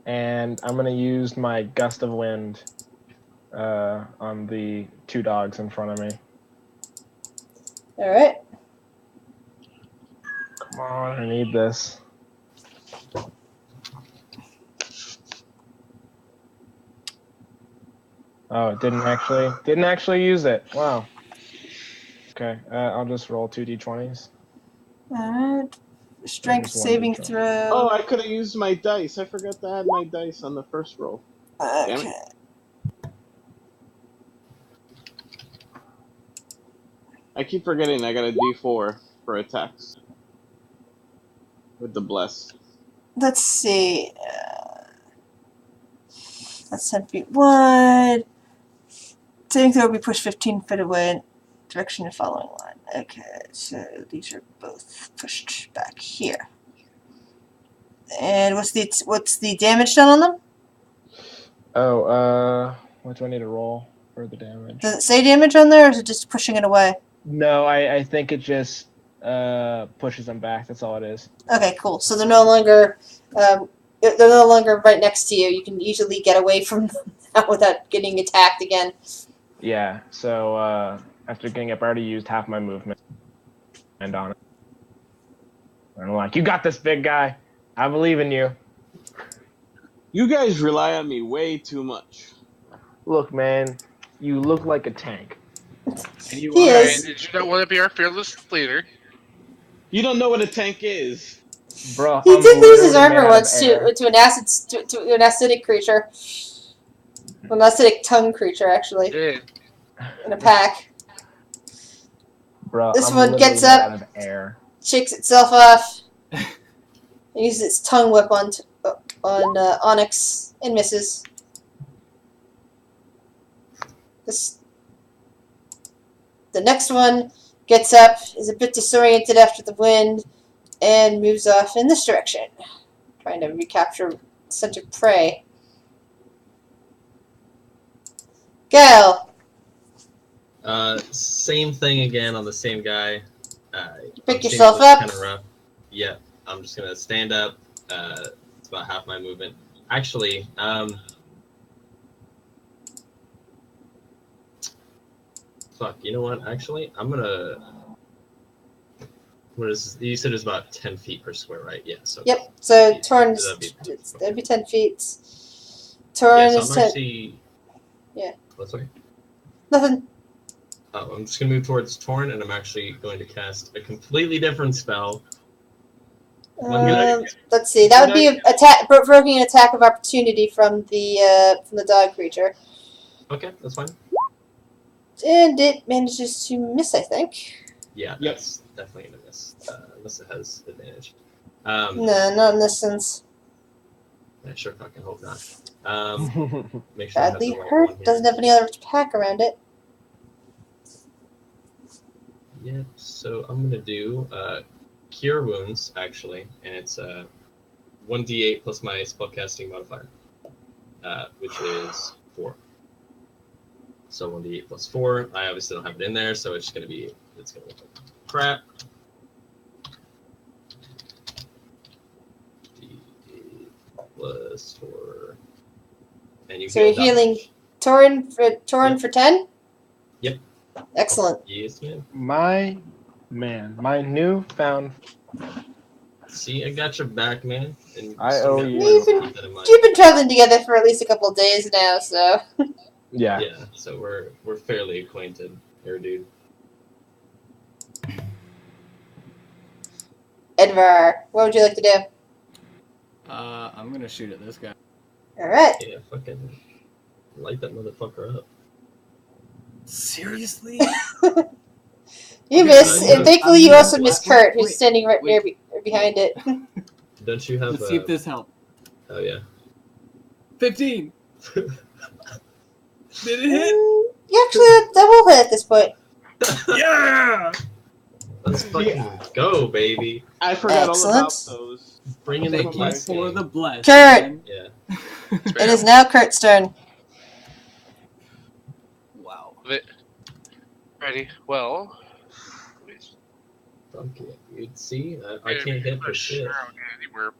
and I'm gonna use my gust of wind on the 2 dogs in front of me. Alright. Come on, I need this. Oh, it didn't actually use it. Wow. Okay, I'll just roll 2 d20s. Alright. Strength Just one saving d20. throw. Oh, I could have used my dice. I forgot to add my dice on the first roll. Damn Okay. it. I keep forgetting I got a D4 for attacks. With the bless. Let's see. That's 10 feet wide. Saving throw will be pushed 15 feet away in direction of following line. Okay, so these are both pushed back here. And what's the damage done on them? Oh, what do I need to roll for the damage? Does it say damage on there, or is it just pushing it away? No, I think it just pushes them back. That's all it is. Okay, cool. So they're no longer right next to you. You can easily get away from them now without getting attacked again. Yeah. So after getting up, I already used half my movement and on it. And I'm like, you got this, big guy. I believe in you. You guys rely on me way too much. Look, man, you look like a tank. And you He are. is. Did you not want to be our fearless leader? You don't know what a tank is. Bro, He I'm did lose his literally made armor out of once air. to an an acidic creature. Well, an acidic tongue creature, actually, Did. in a pack. Bro, This I'm one literally gets made up. out of air. Shakes itself off, and uses its tongue whip on Onyx and misses. The next one gets up, is a bit disoriented after the wind, and moves off in this direction, trying to recapture scent of prey. Go. Same thing again on the same guy. Pick yourself up. Kind of rough. Yeah, I'm just gonna stand up. It's about half my movement. Actually, fuck. You know what? Actually, I'm gonna. What is you said it was about 10 feet per square, right? Yeah. So. Yep. So Torrens, That'd be 10 feet. Torrens yeah, is so 10. I'm actually. Yeah. What's okay? Nothing. Oh, I'm just gonna move towards Torn, and I'm actually going to cast a completely different spell. Let's see. That would be provoking an attack of opportunity from the dog creature, Okay, that's fine. and it manages to miss. I think. Yeah, Yep. that's definitely gonna miss. Unless it has advantage. No, not in this sense. I sure fucking hope not. Make sure Badly I have the right one hurt. here. Doesn't have any other attack around it. Yep. So I'm gonna do Cure Wounds actually, and it's 1d8 plus my spellcasting modifier, which is 4. So 1d8 plus 4. I obviously don't have it in there, so it's gonna look like crap. D8 plus 4. And you So you're heal healing damage. Torn for 10. Yep. Excellent. Yes, man. My newfound. See, I got your back, man. And I still owe got you. one, keep that in mind. You've been traveling together for at least a couple of days now, so. Yeah. Yeah, so we're fairly acquainted here, dude. Edvar, what would you like to do? I'm gonna shoot at this guy. All right. Yeah, fucking light that motherfucker up. Seriously? You Okay, miss, I'm and thankfully you also miss wait, Kurt, who's wait, standing right wait. behind it. Don't you have Let's see if this helps. Oh yeah. 15. Did it hit? You actually double hit at this point. Yeah! Let's fucking go, baby. I forgot all about Excellent. those. Bring in the Thank you blast for game. the bless. Kurt! man. Yeah. It is now Kurt's turn. Wow. Ready? Well. Fuck yeah, dude. See? I can't hit for shit. Sure, I'll get anywhere.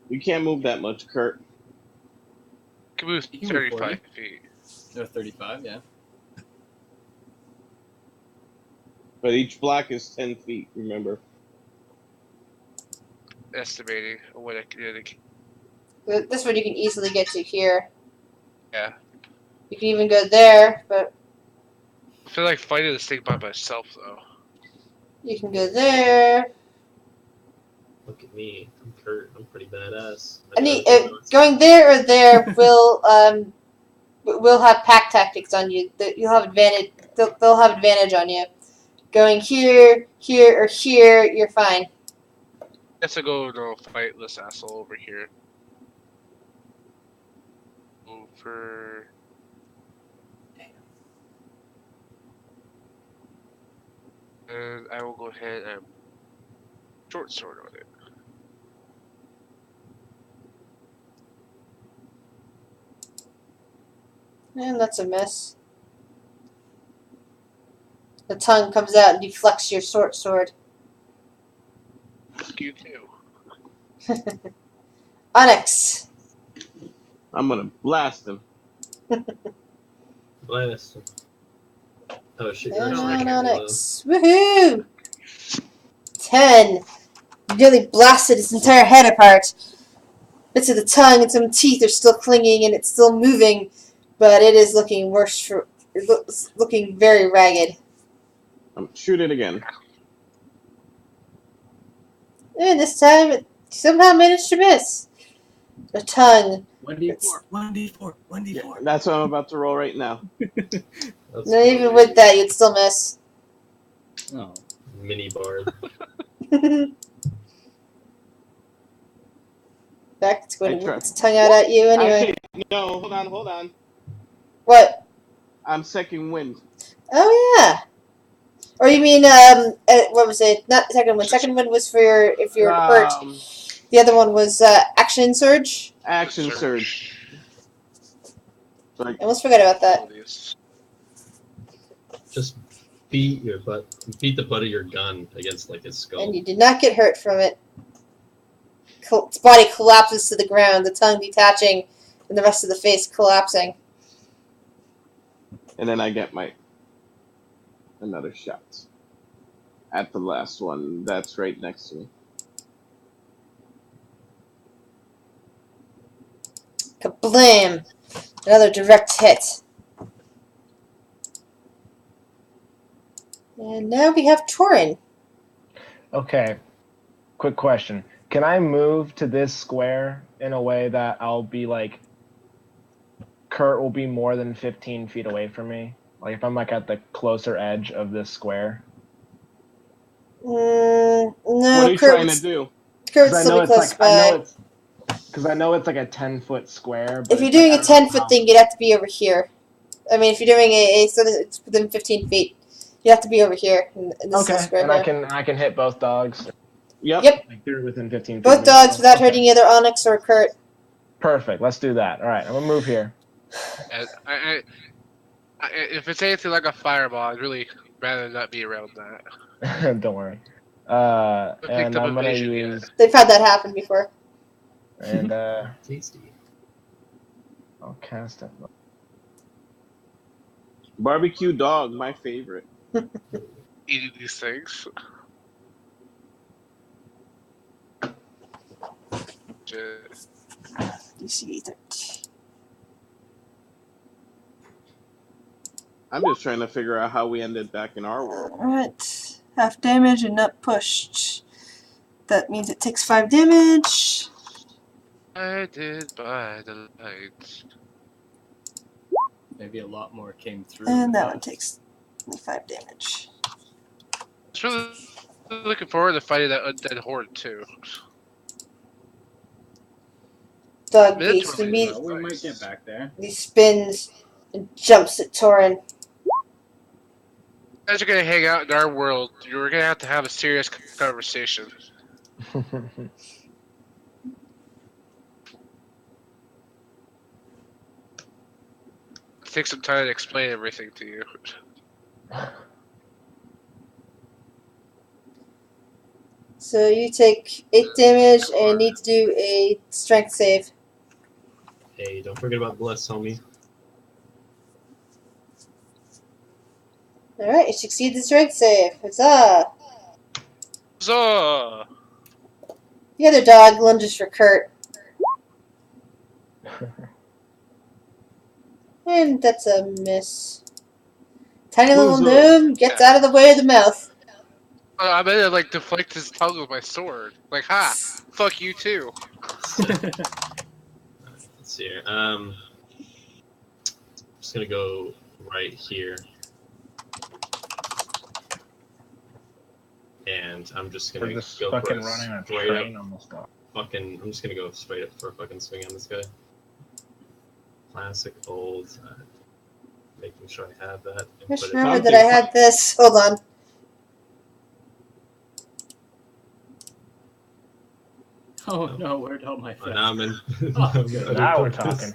You can't move that much, Kurt. Can move You can move 35 40. feet. No, 35, yeah. But each block is 10 feet, remember? Estimating what I can do. This one you can easily get to here. Yeah. You can even go there, but I feel like fighting this thing by myself, though. you can go there. Look at me. I'm Kurt. I'm pretty badass. Going there or there will have pack tactics on you. You'll have advantage. They'll have advantage on you. Going here, here, or here, you're fine. Guess I'll go no fight this asshole over here. Over. And I will go ahead and short sword on it. And that's a miss. The tongue comes out and deflects your short sword. Fuck you too. Onyx. I'm gonna blast him. Blast him. Oh shit. And you're on actually Onyx. Woohoo! 10. You nearly blasted his entire head apart. Bits of the tongue and some teeth are still clinging and it's still moving, but it is looking worse for. It's looking very ragged. Shoot it again. And this time it somehow managed to miss. The tongue 1d4. 1d4. 1d4. Yeah, that's what I'm about to roll right now. That's No, even with that, you'd still miss. Oh. mini bard. Back, it's going I to try. whip its tongue out at you anyway. Actually, no, hold on. What? I'm second wind. Oh yeah. Or you mean what was it? Not second one. Second one was for if you're hurt. The other one was action surge. Action surge. I almost forgot about that. Just beat the butt of your gun against like his skull. And you did not get hurt from it. Its body collapses to the ground, the tongue detaching, and the rest of the face collapsing. And then I get another shot at the last one that's right next to me. Kablam! Another direct hit. And now we have Torin. Okay. Quick question. Can I move to this square in a way that I'll be like Kurt will be more than 15 feet away from me? Like if I'm like at the closer edge of this square? No, What are you trying to do? Kurt's still be close by. Because I know it's like a 10-foot square. But If you're doing a 10-foot thing, you'd have to be over here. I mean, if you're doing so that it's within 15 feet, you have to be over here. In this square and there. I can hit both dogs. Yep. Like they're within 15 feet. Both dogs without hurting either Onyx or Kurt. Perfect. Let's do that. All right, I'm gonna move here. If it's anything like a fireball, I'd really rather not be around that. Don't worry. And I'm gonna use. They've had that happen before. And Tasty. I'll cast it. Barbecue dog, my favorite. Eating these things. DC 13. I'm just trying to figure out how we ended back in our world. Alright. Half damage and not pushed. That means it takes 5 damage. I did by the light. Maybe a lot more came through. And that one takes 5 damage. I was really looking forward to fighting that undead horde too. Dog That's beast really immediately Well, we might get back there. spins and jumps at Torin. You guys are gonna hang out in our world. You're gonna have a serious conversation. Take some time to explain everything to you. So you take 8 damage and need to do a strength save. Hey, don't forget about bless, homie. Alright, you succeed the strength save. Huzzah! So, The other dog lunges for Kurt. And that's a miss. Tiny little Who's gnome gets out of the way of the mouth. I'm gonna like deflect his tongue with my sword. Like, ha! Fuck you too. Let's see here. Just gonna go right here. And I'm just gonna We're just go fucking for running a straight train up on this dog. I'm just gonna go straight up for a fucking swing on this guy. Classic old. Making sure I have that. I just remembered that I had this. Hold on. Oh no, where'd all my friends? Now I'm in. Now we're talking.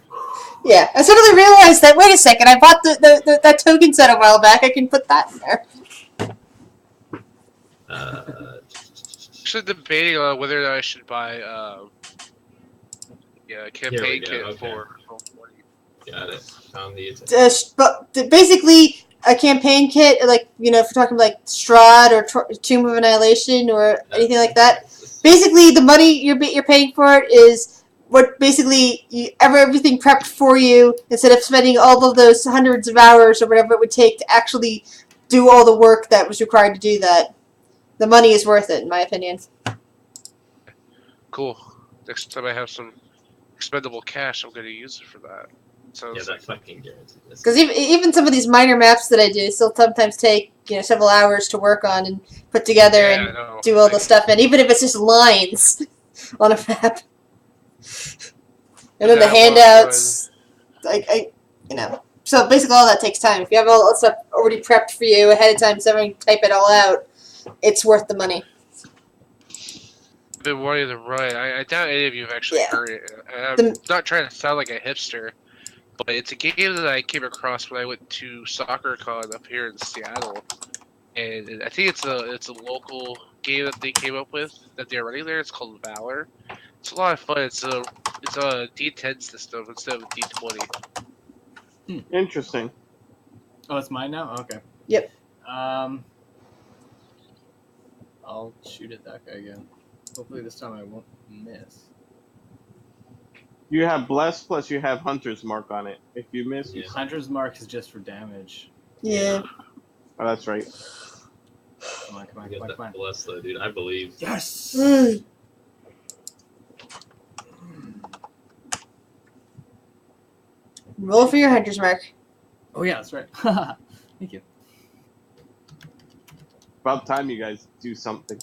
Yeah, I suddenly realized that, wait a second, I bought that token set a while back. I can put that in there. Actually debating on whether or not I should buy campaign kit okay. for Got it. Found the Basically, a campaign kit, like, you know, if we're talking like Strahd or Tomb of Annihilation or anything like that. Basically, the money you're paying for it is what basically everything prepped for you instead of spending all of those hundreds of hours or whatever it would take to actually do all the work that was required to do that. The money is worth it, in my opinion. Cool. Next time I have some expendable cash, I'm gonna use it for that. So Yeah, it's that like, fucking guaranteed. Because even some of these minor maps that I do still sometimes take several hours to work on and put together yeah, I and know. do all the Like, stuff, and even if it's just lines on a map, and then the that one handouts, so basically all that takes time. If you have all that stuff already prepped for you ahead of time, so everyone can type it all out, it's worth the money. I've been wanting to run. I doubt any of you have actually Yeah. heard it. I'm The- not trying to sound like a hipster, but it's a game that I came across when I went to SoccerCon up here in Seattle, and I think it's a local game that they came up with that they're running there. It's called Valor. It's a lot of fun. It's a D10 system instead of a D20. Interesting. Oh, it's mine now? Okay. Yep. I'll shoot at that guy again. Hopefully this time I won't miss. You have blessed plus you have hunter's mark on it. If you miss, you Yeah. Hunter's mark is just for damage. Yeah. Oh, that's right. Come on, come on, Get come on, that come on. bless though, dude. I believe. Yes! Mm. Roll for your hunter's mark. Oh yeah, that's right. Thank you. About time you guys do something.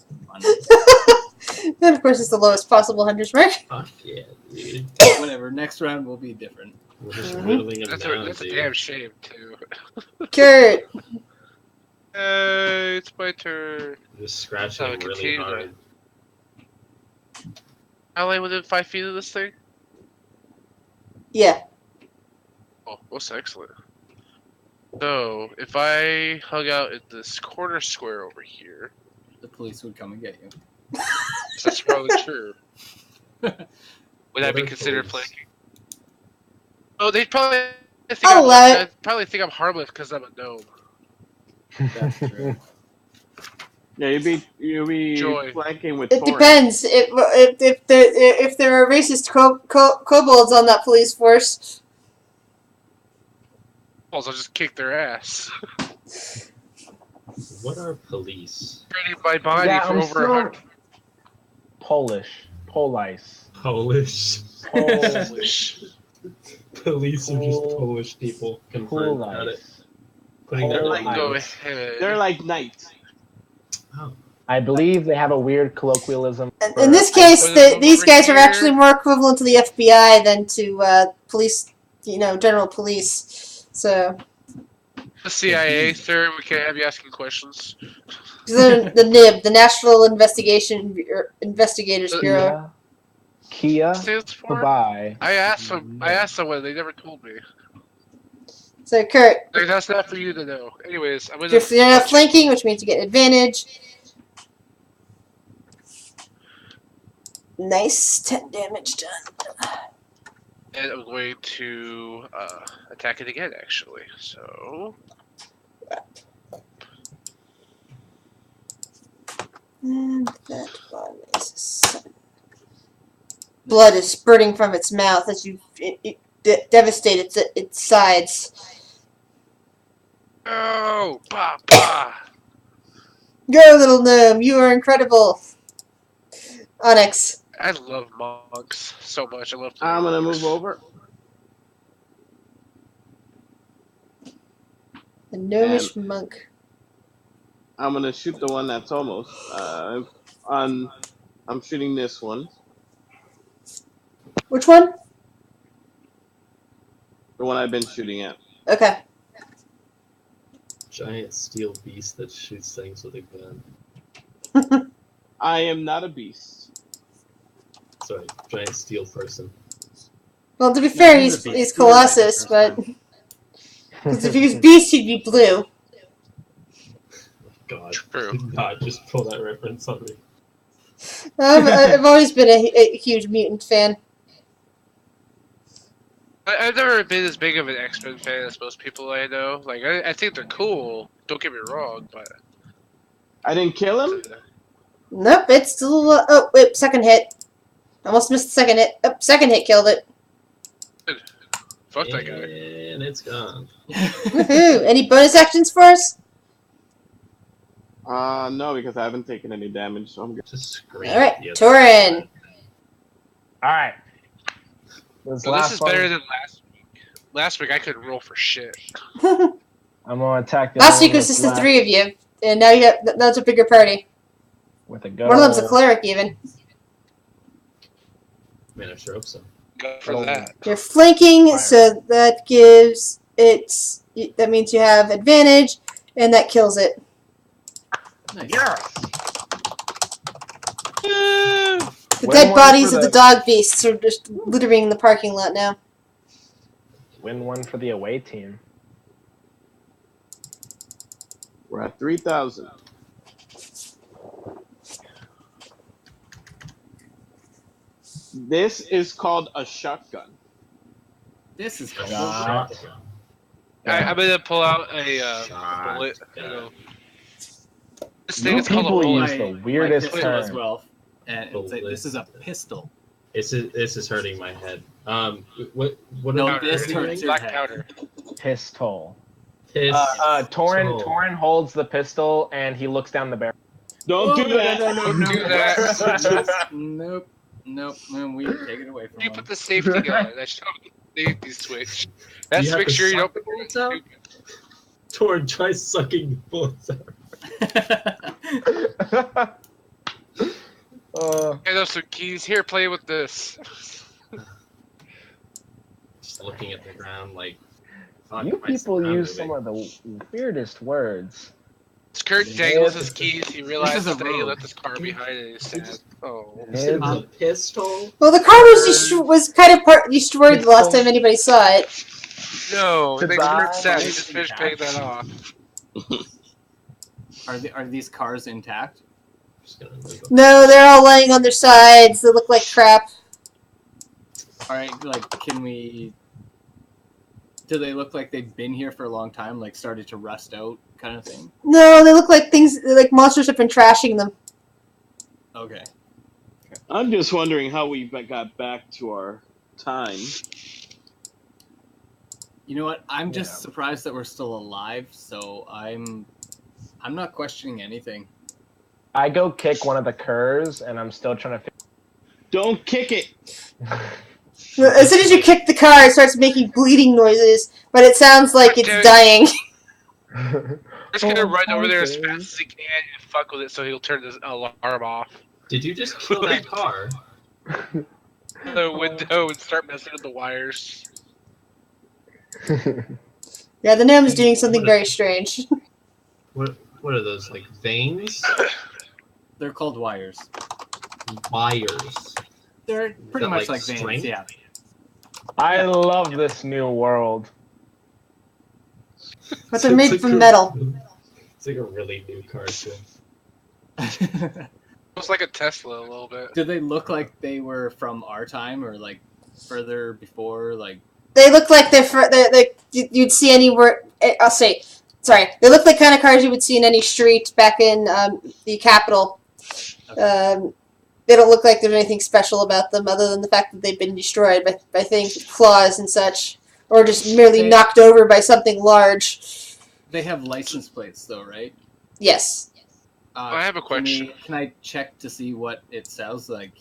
And of course, it's the lowest possible hunter's mark. Fuck yeah, dude. Whatever. Next round will be different. We're just Mhm. whittling him down, That's a dude. damn shame too. Kurt. Hey, it's my turn. Just scratching So him really continue to- hard. How am I within 5 feet of this thing? Yeah. Oh, most excellent. So, if I hung out in this corner square over here, The police would come and get you. that's probably true. Would that be What are considered police? flanking? Oh, they'd probably think I'll allow it. I'd probably think I'm harmless because I'm a gnome. That's true. Yeah, you'd be Joy. flanking with It Torrent. depends. If there are racist kobolds on that police force. I'll just kick their ass. What are police? Training my body Yeah, for I'm over still 100. Polish. Police. Polish. Polish. Police are just Pol- Polish people. Confirmed. Got it. Police. Putting their Police. Go lives. ahead. They're like knights. Oh. I believe they have a weird colloquialism. In this case, put them these over guys are here. actually more equivalent to the FBI than to police, general police. So, The CIA, sir, we can't have you asking questions. 'cause they're the NIB, the National Investigators Bureau. Kia. Stands for? Bye. I asked someone, they never told me. So, Kurt, Like, that's not for you to know. Anyways, I'm gonna. you're not flanking, which means you get advantage. Nice, 10 damage done. And I'm going to attack it again, actually. So. And that one is a 7. Blood is spurting from its mouth as you devastate its sides. Oh! Bah! Bah! Go, little gnome! You are incredible! Onyx. I love monks so much. I love. I'm gonna monks. move over. The gnomish monk. I'm gonna shoot the one that's almost on. I'm shooting this one. Which one? The one I've been shooting at. Okay. Giant steel beast that shoots things with a gun. I am not a beast. Sorry, giant steel person. Well, to be fair, he's a he's beast. Colossus, but... Because if he was beast, he'd be blue. God, True. did not just pull that reference on me. I've always been a huge mutant fan. I've never been as big of an X-Men fan as most people I know. Like, I think they're cool. Don't get me wrong, but I didn't kill him. Nope, it's still... oh, wait, second hit. Almost missed the second hit. Oh, second hit killed it. Fuck that guy. And it's gone. Woohoo! Any bonus actions for us? No, because I haven't taken any damage, so I'm good. Just scream. Alright, at the other Torin. All right. This Well, this last is one, better than last week. Last week I couldn't roll for shit. I'm gonna attack the Last other week one was that's just the left three of you, and now that's a bigger party. with a good One of them's a old- cleric, even. Man, I sure hope so. Go for Oh. that. You're flanking, Fire. so that gives it. That means you have advantage, and that kills it. Nice. Yes! The Win dead one bodies for of the dog beasts are just littering the parking lot now. Win one for the away team. We're at 3,000. This is called a shotgun. This is cool. Shot. I'm gonna pull out a Shot. bullet. Yeah. This thing You is called a people bullet. use the My weirdest pistol as term. well. And it's like, this is a pistol. This is hurting my head. What No, are this you hurts doing? your Black head. powder. Pistol. Pistol. Torin holds the pistol and he looks down the barrel. Don't do that. Don't do that. Nope. Nope. Man, we take it away from You him. put the safety on. That shows the safety switch. That's you to have make to sure you suck don't. the bullets out? Torn, try sucking the bullets out. Hand up some keys. Here, play with this. Just looking at the ground like. fuck, You am I people surrounded use with- some of the weirdest words. Kurt dangles his keys. He This realizes is a that he road. left his car behind and he's sad. Oh. You said it was a Nib. pistol. Well, the car was kind of destroyed the last time anybody saw it. No, it makes Goodbye. Kurt sad. He just finished paying that off. Are these cars intact? Just gonna move up. No, they're all laying on their sides. They look like crap. Alright, like, can we... Do they look like they've been here for a long time, like started to rust out kind of thing? No, they look like like monsters have been trashing them. Okay. I'm just wondering how we got back to our time. You know what? I'm just Yeah. surprised that we're still alive, so I'm not questioning anything. I go kick one of the curs and I'm still trying to Don't kick it. As soon as you kick the car, it starts making bleeding noises, but it sounds like it's dying. Just gonna Oh, run over there as okay. fast as he can and fuck with it so he'll turn the alarm off. Did you just kill that car? The window and start messing with the wires. Yeah, the gnome's doing something very strange. What are those, like veins? They're called wires. Wires. They're pretty that, much like, like veins, string? yeah. I love this new world. But they're made from metal. It's like a really new car too. Looks like a Tesla a little bit. Do they look like they were from our time or like further before? Like, They look like you'd see anywhere. I'll say, sorry. They look like kind of cars you would see in any street back in the capital. They don't look like there's anything special about them other than the fact that they've been destroyed by things with claws and such, or just merely They- knocked over by something large. they have license plates though, right? Yes. I have a question. Can I check to see what it sounds like?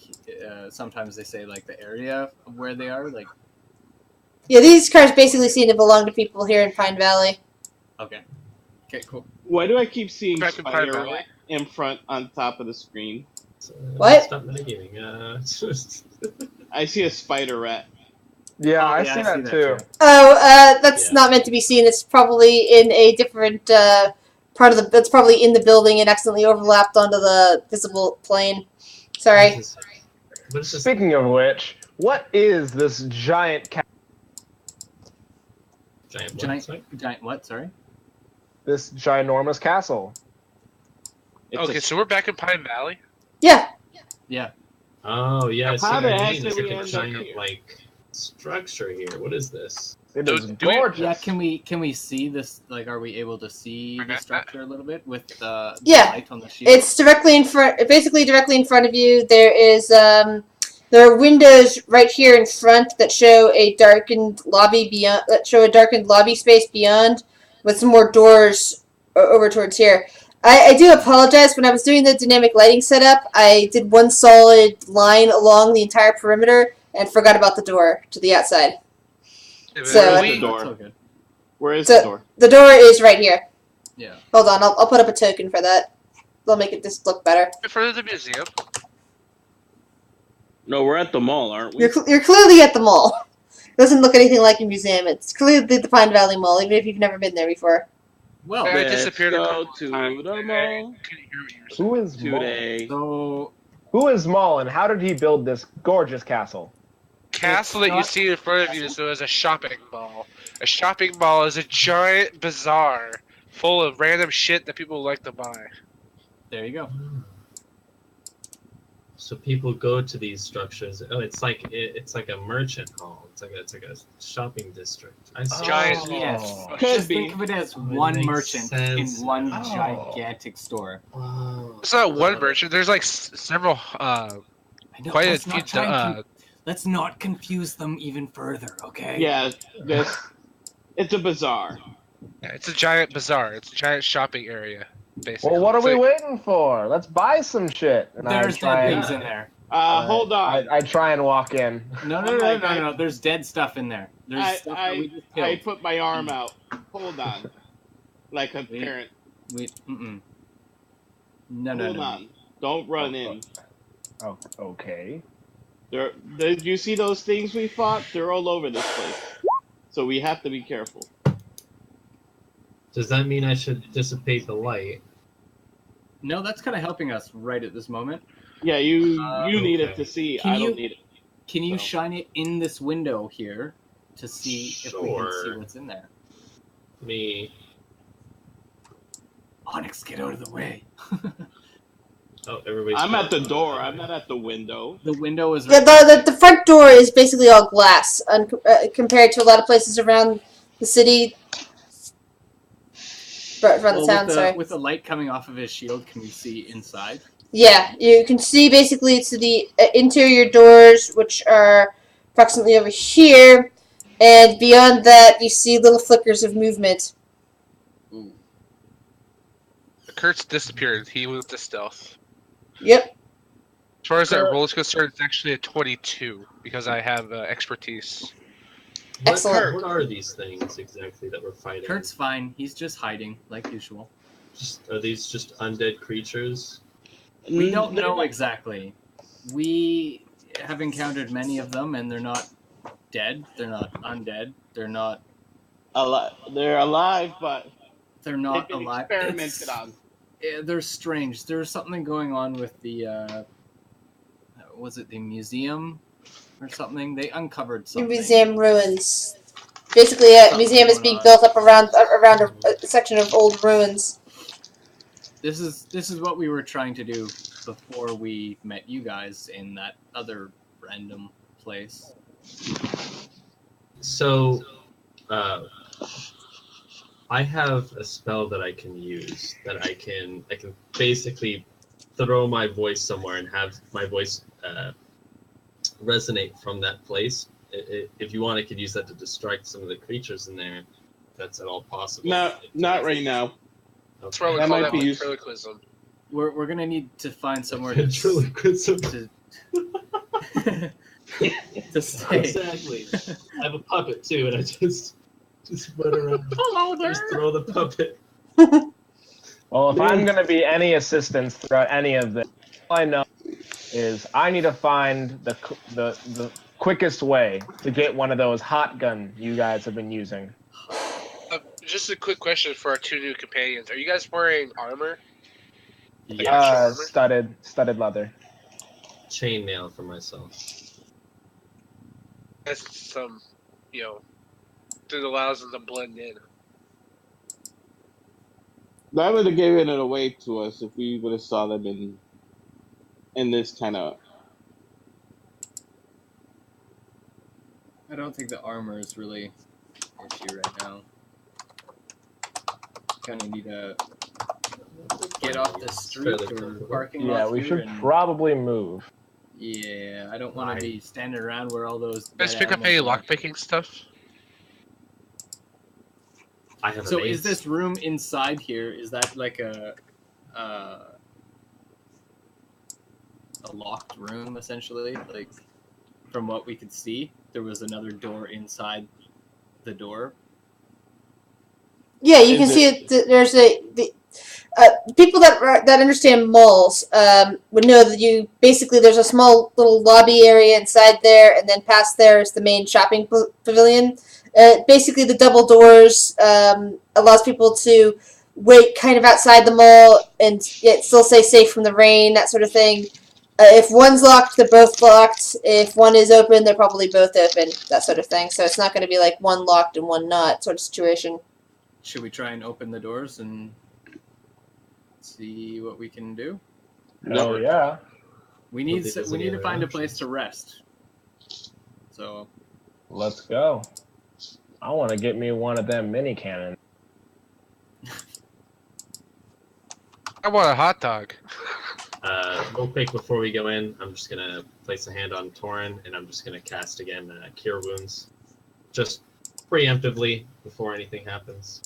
Sometimes they say like the area of where they are. Like, Yeah, these cars basically seem to belong to people here in Pine Valley. okay, cool. Why do I keep seeing Back in Pine Spider Valley? Rat in front on top of the screen? What? Stop metagaming. I see a spider rat. Yeah, Oh, I yeah, see that too. Oh, that's Yeah. not meant to be seen. It's probably in a different part of the. That's probably in the building and accidentally overlapped onto the visible plane. Sorry. What is this? Speaking of which, what is this giant cat? Giant what? Giant, Sorry? giant what? Sorry. This ginormous castle? It's Okay, a, so we're back in Pine Valley. Yeah. Yeah. Oh yeah, I see How what the you heck mean. did There's we like a end up giant here? like structure here. What is this? It Do- is do we- gorgeous. Yeah. Can we see this? Like, are we able to see the structure a little bit with the Yeah. light on the shield? It's directly in front. Basically, directly in front of you. There is there are windows right here in front that show a darkened lobby beyond. That show a darkened lobby space beyond, with some more doors over towards here. I do apologize. When I was doing the dynamic lighting setup, I did one solid line along the entire perimeter and forgot about the door to the outside. Yeah, So- but Where's we- the door? That's all good. Where is So- the door? The door is right here. Yeah. Hold on, I'll put up a token for that. They'll make it just look better. in front of the museum. No, we're at the mall, aren't we? You're clearly at the mall. It doesn't look anything like a museum. It's clearly the Pine Valley Mall, even if you've never been there before. Well, I Let's disappeared a go couple to of times. the I mall couldn't hear what you were saying. Who is Maul? today. so Who is Maul, and how did he build this gorgeous castle? Castle that you not- see in front of you is a shopping mall. A shopping mall is a giant bazaar full of random shit that people like to buy. there you go. So people go to these structures. Oh, it's like a merchant hall. It's like a shopping district. I see. Giant- Yes. Could Just be. think of it as It one makes merchant sense. in one Oh. gigantic store. Wow. It's not one merchant. There's like several, I know, quite a let's few. not try and let's not confuse them even further, okay? Yeah, it's a bazaar. Yeah, it's a giant bazaar. It's a giant shopping area, basically. Well, what are we So- waiting for? Let's buy some shit. And There's I try dead and, things in there. Hold on. I try and walk in. No. There's dead stuff in there. There's stuff that we just I killed. put my arm out. Hold on. Like a parent. No. Hold on. Don't run in. Oh, okay. Did you see those things we fought? They're all over this place. So we have to be careful. Does that mean I should dissipate the light? No, that's kind of helping us right at this moment. Yeah, you need it Okay. to see. Can I don't you- need it. Can you So. shine it in this window here to see if we can see Sure. what's in there? Me. Onyx, get out of the way. Oh, everybody's. I'm at the door. I'm not at the window. The window is Yeah, the front door is basically all glass, compared to a lot of places around the city. Around the town, sorry. with the light coming off of his shield, can we see inside? Yeah, you can see basically to the interior doors, which are approximately over here, and beyond that, you see little flickers of movement. Ooh. Kurt's disappeared. He went to stealth. Yep. As far as that roll is concerned, it's actually a 22 because I have What- expertise. Excellent. What are these things exactly that we're fighting? Kurt's fine. He's just hiding, like usual. Are these just undead creatures? We don't They're know not- exactly. We have encountered many of them, and they're not dead. They're not undead. They're not. They're alive, but They're they've not been alive. experimented on. They're strange. There's something going on with the. Was it the museum or something? They uncovered The something. museum ruins. Basically, a museum is being built up around a section of old ruins. This is what we were trying to do before we met you guys in that other random place. So, I have a spell that I can use that I can basically throw my voice somewhere and have my voice resonate from that place. If you want, I could use that to distract some of the creatures in there. If that's at all possible. No, not right now. That's why we That call might that be one useful. ventriloquism. We're gonna need to find somewhere to Ventriloquism. to stay. Exactly. I have a puppet too, and I just run around. Hello Just throw the puppet. Well, if I'm going to be any assistance throughout any of this, all I know is I need to find the quickest way to get one of those hot gun you guys have been using. Just a quick question for our two new companions. Are you guys wearing armor? Yeah. Studded leather. Chainmail for myself. That's some, that allows them to blend in. That would have given it away to us if we would have saw them in this kind of. I don't think the armor is really an issue right now. Kind of need to get off the street Fairly or comfortable. parking Yeah, lot we here should and- probably move. Yeah, I don't want Right. to be standing around where all those. You guys dead pick up any animals are. lockpicking stuff? I have. So an is ace. this room inside here? Is that like a locked room essentially? Like from what we could see, there was another door inside the door. Yeah, you can Is see there's people that understand malls would know that you basically there's a small little lobby area inside there, and then past there is the main shopping pavilion. Basically, the double doors allows people to wait kind of outside the mall and yet still stay safe from the rain, that sort of thing. If one's locked, they're both locked. If one is open, they're probably both open, that sort of thing. So it's not going to be like one locked and one not sort of situation. Should we try and open the doors and see what we can do? Oh yeah. We need think there's we any need to other find a options. place to rest. So Let's go. I want to get me one of them mini cannons. I want a hot dog. Real quick before we go in, I'm just gonna place a hand on Torin, and I'm just gonna cast again Cure Wounds, just preemptively before anything happens.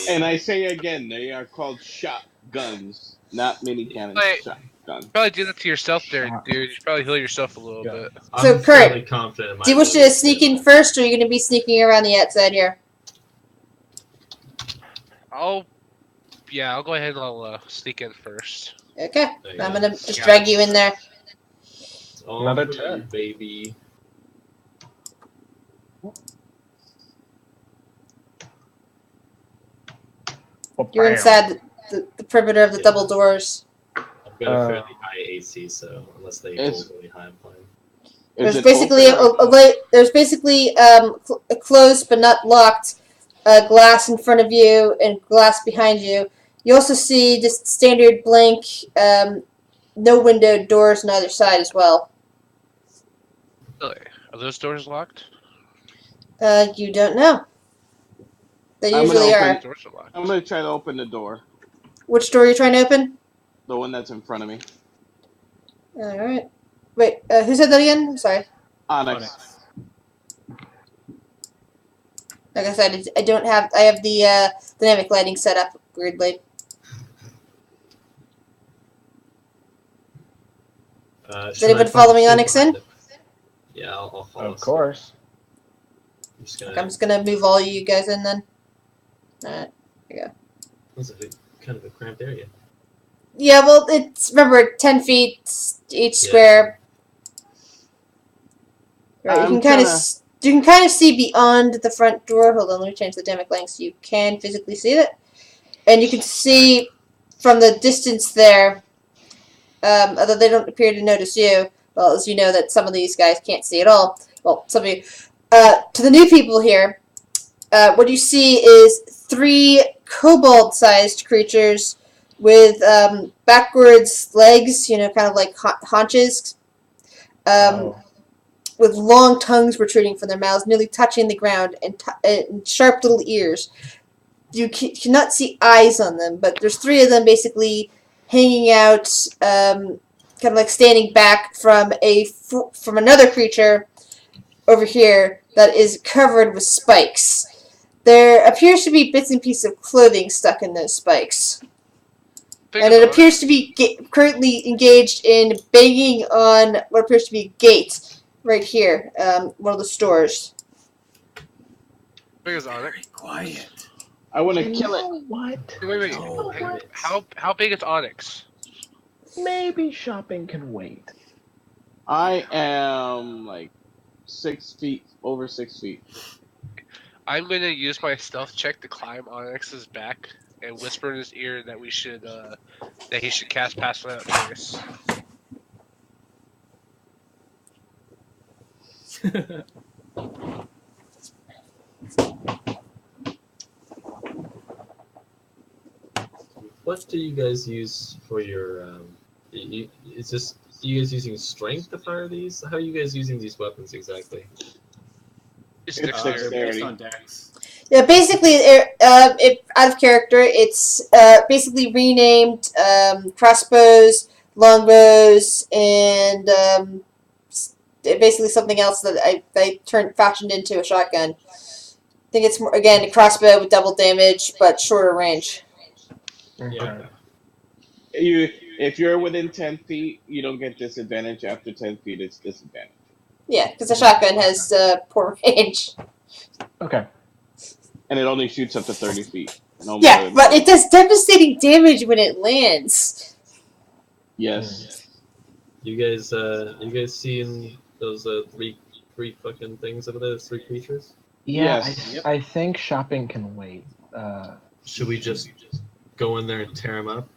And I say again, they are called shotguns, not mini cannons. Wait. Shotguns. Probably do that to yourself there, dude. You should probably heal yourself a little Yeah. bit. So, I'm Kurt, fairly confident in my Do you wish to abilities sneak in first, or are you going to be sneaking around the outside here? I'll go ahead and I'll sneak in first. Okay, There you I'm go. going to just drag you in there. It's all Another for you, 10. baby. You're inside the perimeter of the double doors. I've got a fairly high AC, so unless they go It's- really high, I'm fine. Is There's it basically open? there's basically a closed but not locked glass in front of you and glass behind you. You also see just standard blank, no window doors on either side as well. Really? Are those doors locked? You don't know. They I'm gonna usually open- are. Doors are locked. I'm gonna try to open the door, Which door are you trying to open? the one that's in front of me. All right. Wait, who said that again? I'm sorry. Onyx. Like I said, I don't have. I have the dynamic lighting set up weirdly. Should anyone I follow follow me, suit Onyx, in? behind it? Yeah, I'll follow. Of course. I'm just gonna. Okay, I'm just gonna move all you guys in then. All right. This is kind of a cramped area. Yeah, well, it's remember 10 feet each square. Right, I'm you can kind of see beyond the front door. Hold on, let me change the dynamic lighting so you can physically see it, and you can see from the distance there. Although they don't appear to notice you, well, as you know that some of these guys can't see at all. Well, some of you. To the new people here, what you see is 3 kobold-sized creatures with backwards legs, kind of like haunches, with long tongues protruding from their mouths, nearly touching the ground, and sharp little ears. You cannot see eyes on them, but there's 3 of them basically hanging out, kind of like standing back from another creature over here that is covered with spikes. There appears to be bits and pieces of clothing stuck in those spikes. And it appears to be currently engaged in banging on what appears to be a gate right here, one of the stores. Big as Onyx. very quiet. I want to kill it. What? Wait. How big is Onyx? Maybe shopping can wait. I am like 6 feet, over 6 feet. I'm gonna use my stealth check to climb Onyx's back and whisper in his ear that he should cast Pass Without Trace. What do you guys use for your? Is this you guys using strength to fire these? How are you guys using these weapons exactly? Just It's dexterity. dexterity. Based on Dex. Yeah, basically, out of character, it's basically renamed crossbows, longbows, and basically something else that I fashioned into a shotgun. I think it's more, again, a crossbow with double damage, but shorter range. Okay. If you're within 10 feet, you don't get disadvantage. After 10 feet, it's disadvantage. Yeah, because the shotgun has poor range. Okay. And it only shoots up to 30 feet. No Yeah, more than but 30. it does devastating damage when it lands. Yes. You guys seen those three fucking things over there? Those three creatures? Yeah, Yes. I think shopping can wait. Should we just go in there and tear them up?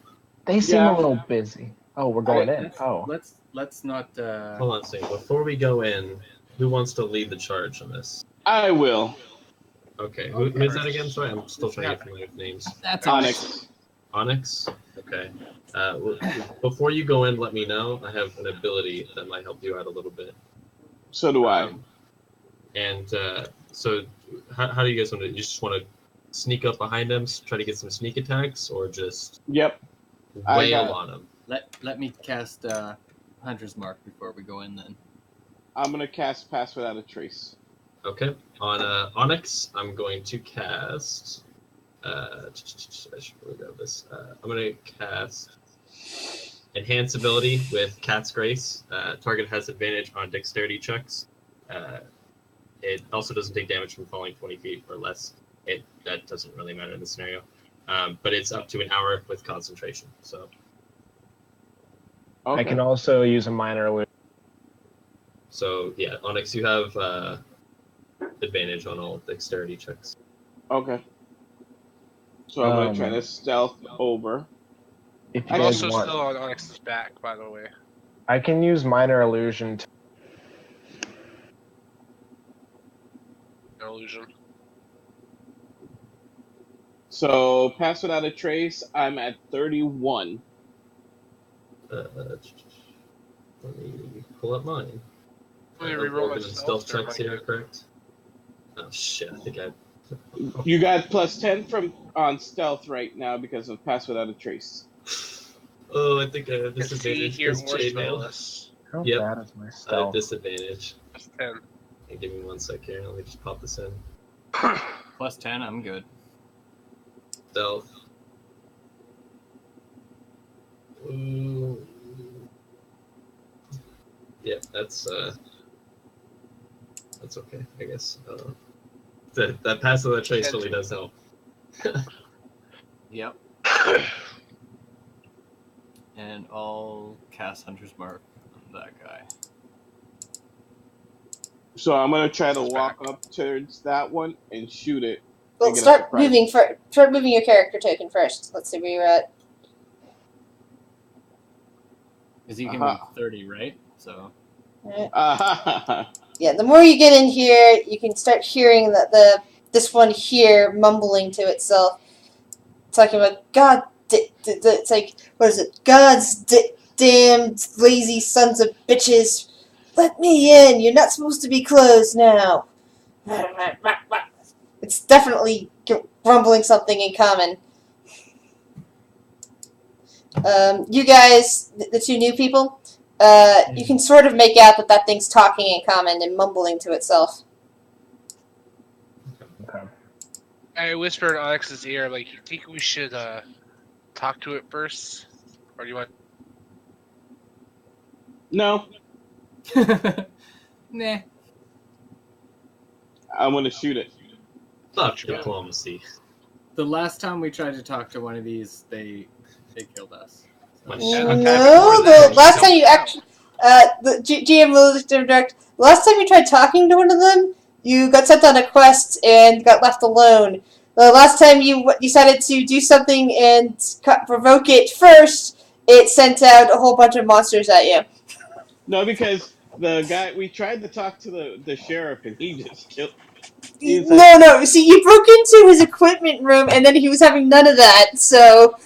They seem Yeah. a little busy. Oh, we're going in. Let's, Oh, let's not. Hold on a second. Before we go in, who wants to lead the charge on this? I will. Okay, who is that again? Sorry, I'm still trying to get familiar with names. That's Onyx. Onyx? Okay. Before you go in, let me know. I have an ability that might help you out a little bit. So do I. And so, how do you guys want to? You just want to sneak up behind them, try to get some sneak attacks, or just Yep. I wail got it. on them? Let me cast Hunter's Mark before we go in. Then I'm going to cast Pass Without a Trace. Okay. On Onyx, I'm going to cast. I should really grab this. I'm going to cast Enhance ability with Cat's Grace. Target has advantage on dexterity checks. It also doesn't take damage from falling 20 feet or less. That doesn't really matter in this scenario. But it's up to an hour with concentration. So Okay. I can also use a minor illusion. yeah, Onyx, you have advantage on all dexterity checks. Okay. So I'm going to try Um, to stealth over. If you I'm guys also want, still on Onyx's back, by the way. I can use minor illusion. No illusion. So Pass Without a Trace, I'm at 31. Let me pull up mine. Let me I've reroll my opened stealth, stealth checks never here, mind. correct? Oh shit! I think I. You got plus 10 on stealth right now because of Pass Without a Trace. Oh, I think I have Can see, disadvantage hear, because or smell chainmail. us. How Yep. bad is my I have stealth? disadvantage. That's 10. Hey, give me 1 sec here. Let me just pop this in. plus 10, I'm good. Stealth. Ooh. Yeah, that's okay, I guess. That pass of that trace really does help. Yep. And I'll cast Hunter's Mark on that guy. So I'm going to try to walk up towards that one and shoot it. Well, and get a start surprise. moving start moving your character token first. Let's see where you're at. Because you can Aha. move 30, right? So Alright. Yeah, the more you get in here, you can start hearing this one here mumbling to itself, talking about God. It's like, what is it? God's damned lazy sons of bitches. Let me in. You're not supposed to be closed now. It's definitely grumbling something in common. You guys, the two new people, you can sort of make out that thing's talking in common and mumbling to itself. Okay. I whispered in Onyx's ear, I'm like, you think we should talk to it first? Or do you want... No, nah. I'm going to shoot it. Fuck diplomacy. The last time we tried to talk to one of these, they killed us. My Yeah, shit. okay. No, Before the that, last you time you don't actually, the GM will direct. Last time you tried talking to one of them, you got sent on a quest and got left alone. The last time you decided to do something and provoke it first, it sent out a whole bunch of monsters at you. No, because the guy, we tried to talk to the sheriff and he just killed. He's like, No. See, you broke into his equipment room, and then he was having none of that. So,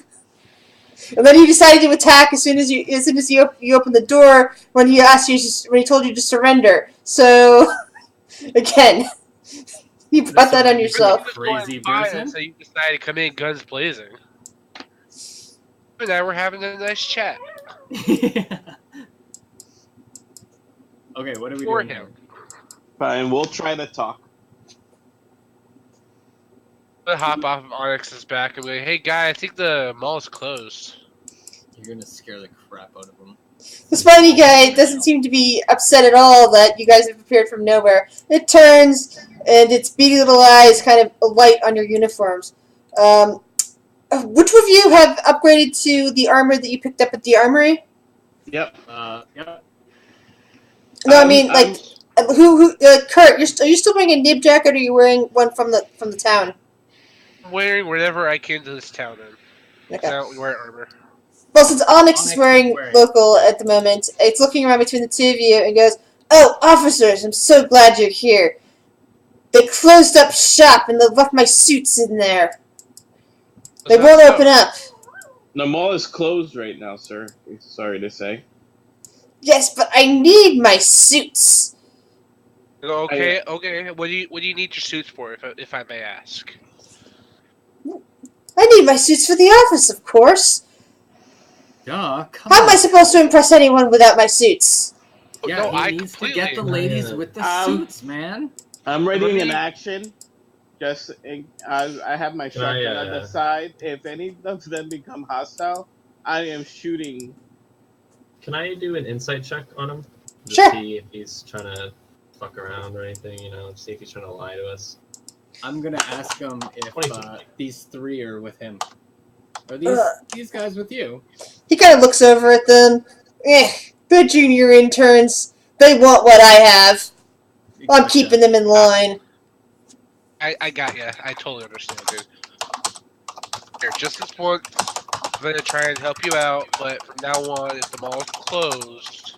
and then he decided to attack as soon as you opened the door when he asked you when he told you to surrender. So, again, you brought that on yourself. Crazy fine, person. so you decided to come in guns blazing. But now we're having a nice chat. Okay, what are we For doing him. here? fine, we'll try to talk. I'm gonna hop off of Onyx's back and be like, hey guy, I think the mall is closed. You're gonna scare the crap out of them. The spiny guy doesn't seem to be upset at all that you guys have appeared from nowhere. It turns, and its beady little eyes kind of light on your uniforms. Which of you have upgraded to the armor that you picked up at the armory? Yep. Yep. No, I I'm- mean, like, Kurt, are you still wearing a nib jacket, or are you wearing one from the town? I'm wearing whatever I came to this town in. Okay. I don't wear armor. Well, since Onyx is Onyx is wearing wearing- local at the moment, it's looking around between the two of you and goes, "Oh, officers, I'm so glad you're here. They closed up shop and they left my suits in there. They Is that won't so? open up." The mall is closed right now, sir. Sorry to say. "Yes, but I need my suits." Okay. What do you need your suits for, if I may ask? "I need my suits for the office, of course. Duh. Come How am I on. supposed to impress anyone without my suits?" Yeah, No, he I needs to completely get the agree. ladies with the suits, man. I'm ready in Really? action. I have my Can I, shotgun on the side. If any of them become hostile, I am shooting. Can I do an insight check on him? Just Sure. see if he's trying to fuck around or anything, see if he's trying to lie to us. I'm gonna ask him if 22. these three are with him. Are Uh. these guys with you? He kind of looks over at them. "The junior interns. They want what I have. I'm Gotcha. keeping them in line." I got you. I totally understand, dude. Here, just this once, I'm gonna try and help you out, but from now on, if the mall's closed,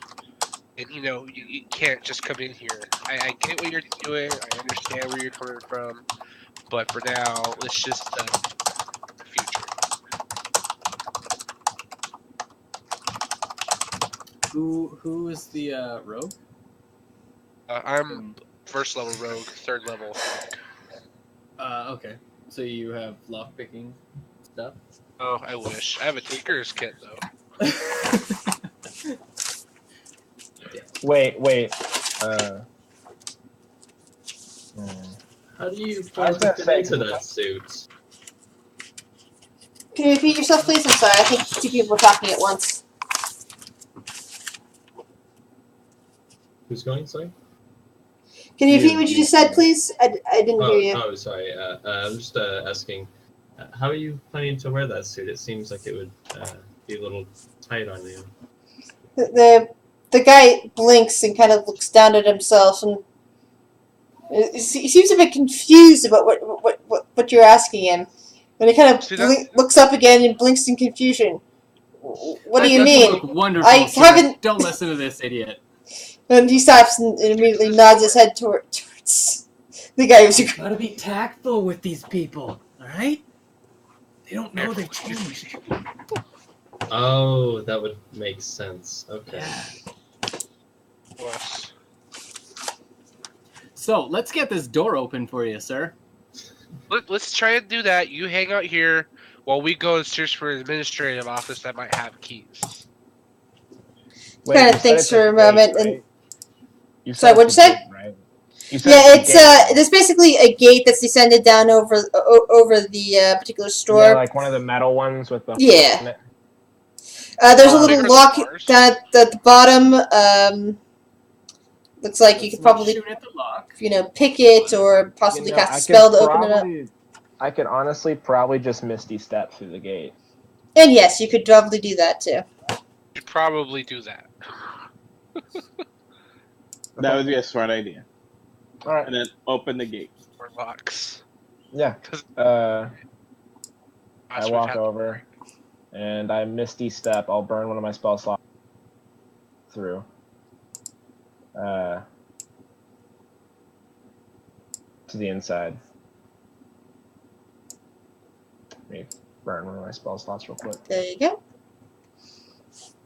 and you can't just come in here. I get what you're doing. I understand where you're coming from, but for now, let's just the future. Who is the rogue? I'm first level rogue, third level. Okay. So you have lockpicking stuff? Oh, I wish. I have a tinker's kit though. Wait. How do you I was plan to gonna fit say, into that suit? Can you repeat yourself, please? I'm sorry. I think two people were talking at once. Who's going, sorry? Can you repeat what you just said, please? I didn't hear you. Oh, sorry. I'm just asking, how are you planning to wear that suit? It seems like it would be a little tight on you. The guy blinks and kind of looks down at himself, and he seems a bit confused about what you're asking him. And he kind See of that? looks up again and blinks in confusion. "What do That you doesn't mean?" look wonderful. I sir. haven't- Don't listen to this idiot. And he stops and immediately nods his head towards the guy who's. Gotta be tactful with these people, alright? They don't know they changed. Oh, that would make sense. Okay. Yeah. Plus. So, let's get this door open for you, sir. Let's try and do that. You hang out here while we go and search for an administrative office that might have keys. Kinda you said thinks it's for a gate, moment, and- right? You Sorry, said what'd it's you a say? gate, right? You said Yeah, a it's gate. there's basically a gate that's descended down over the particular store. Yeah, like one of the metal ones with the Yeah. in it. There's a Oh, little bigger than lock ours? down at the bottom. Looks like you could Let's not probably, shoot at the lock. pick it or possibly You know, cast I a spell to could open it up. I could honestly probably just Misty Step through the gate. And yes, you could probably do that too. Should probably do that. That would be a smart idea. All right. And then open the gate. Or locks. Yeah. I That's what walk happened. over, and I Misty Step. I'll burn one of my spell slots through. To the inside. Let me burn one of my spell slots real quick. There you go.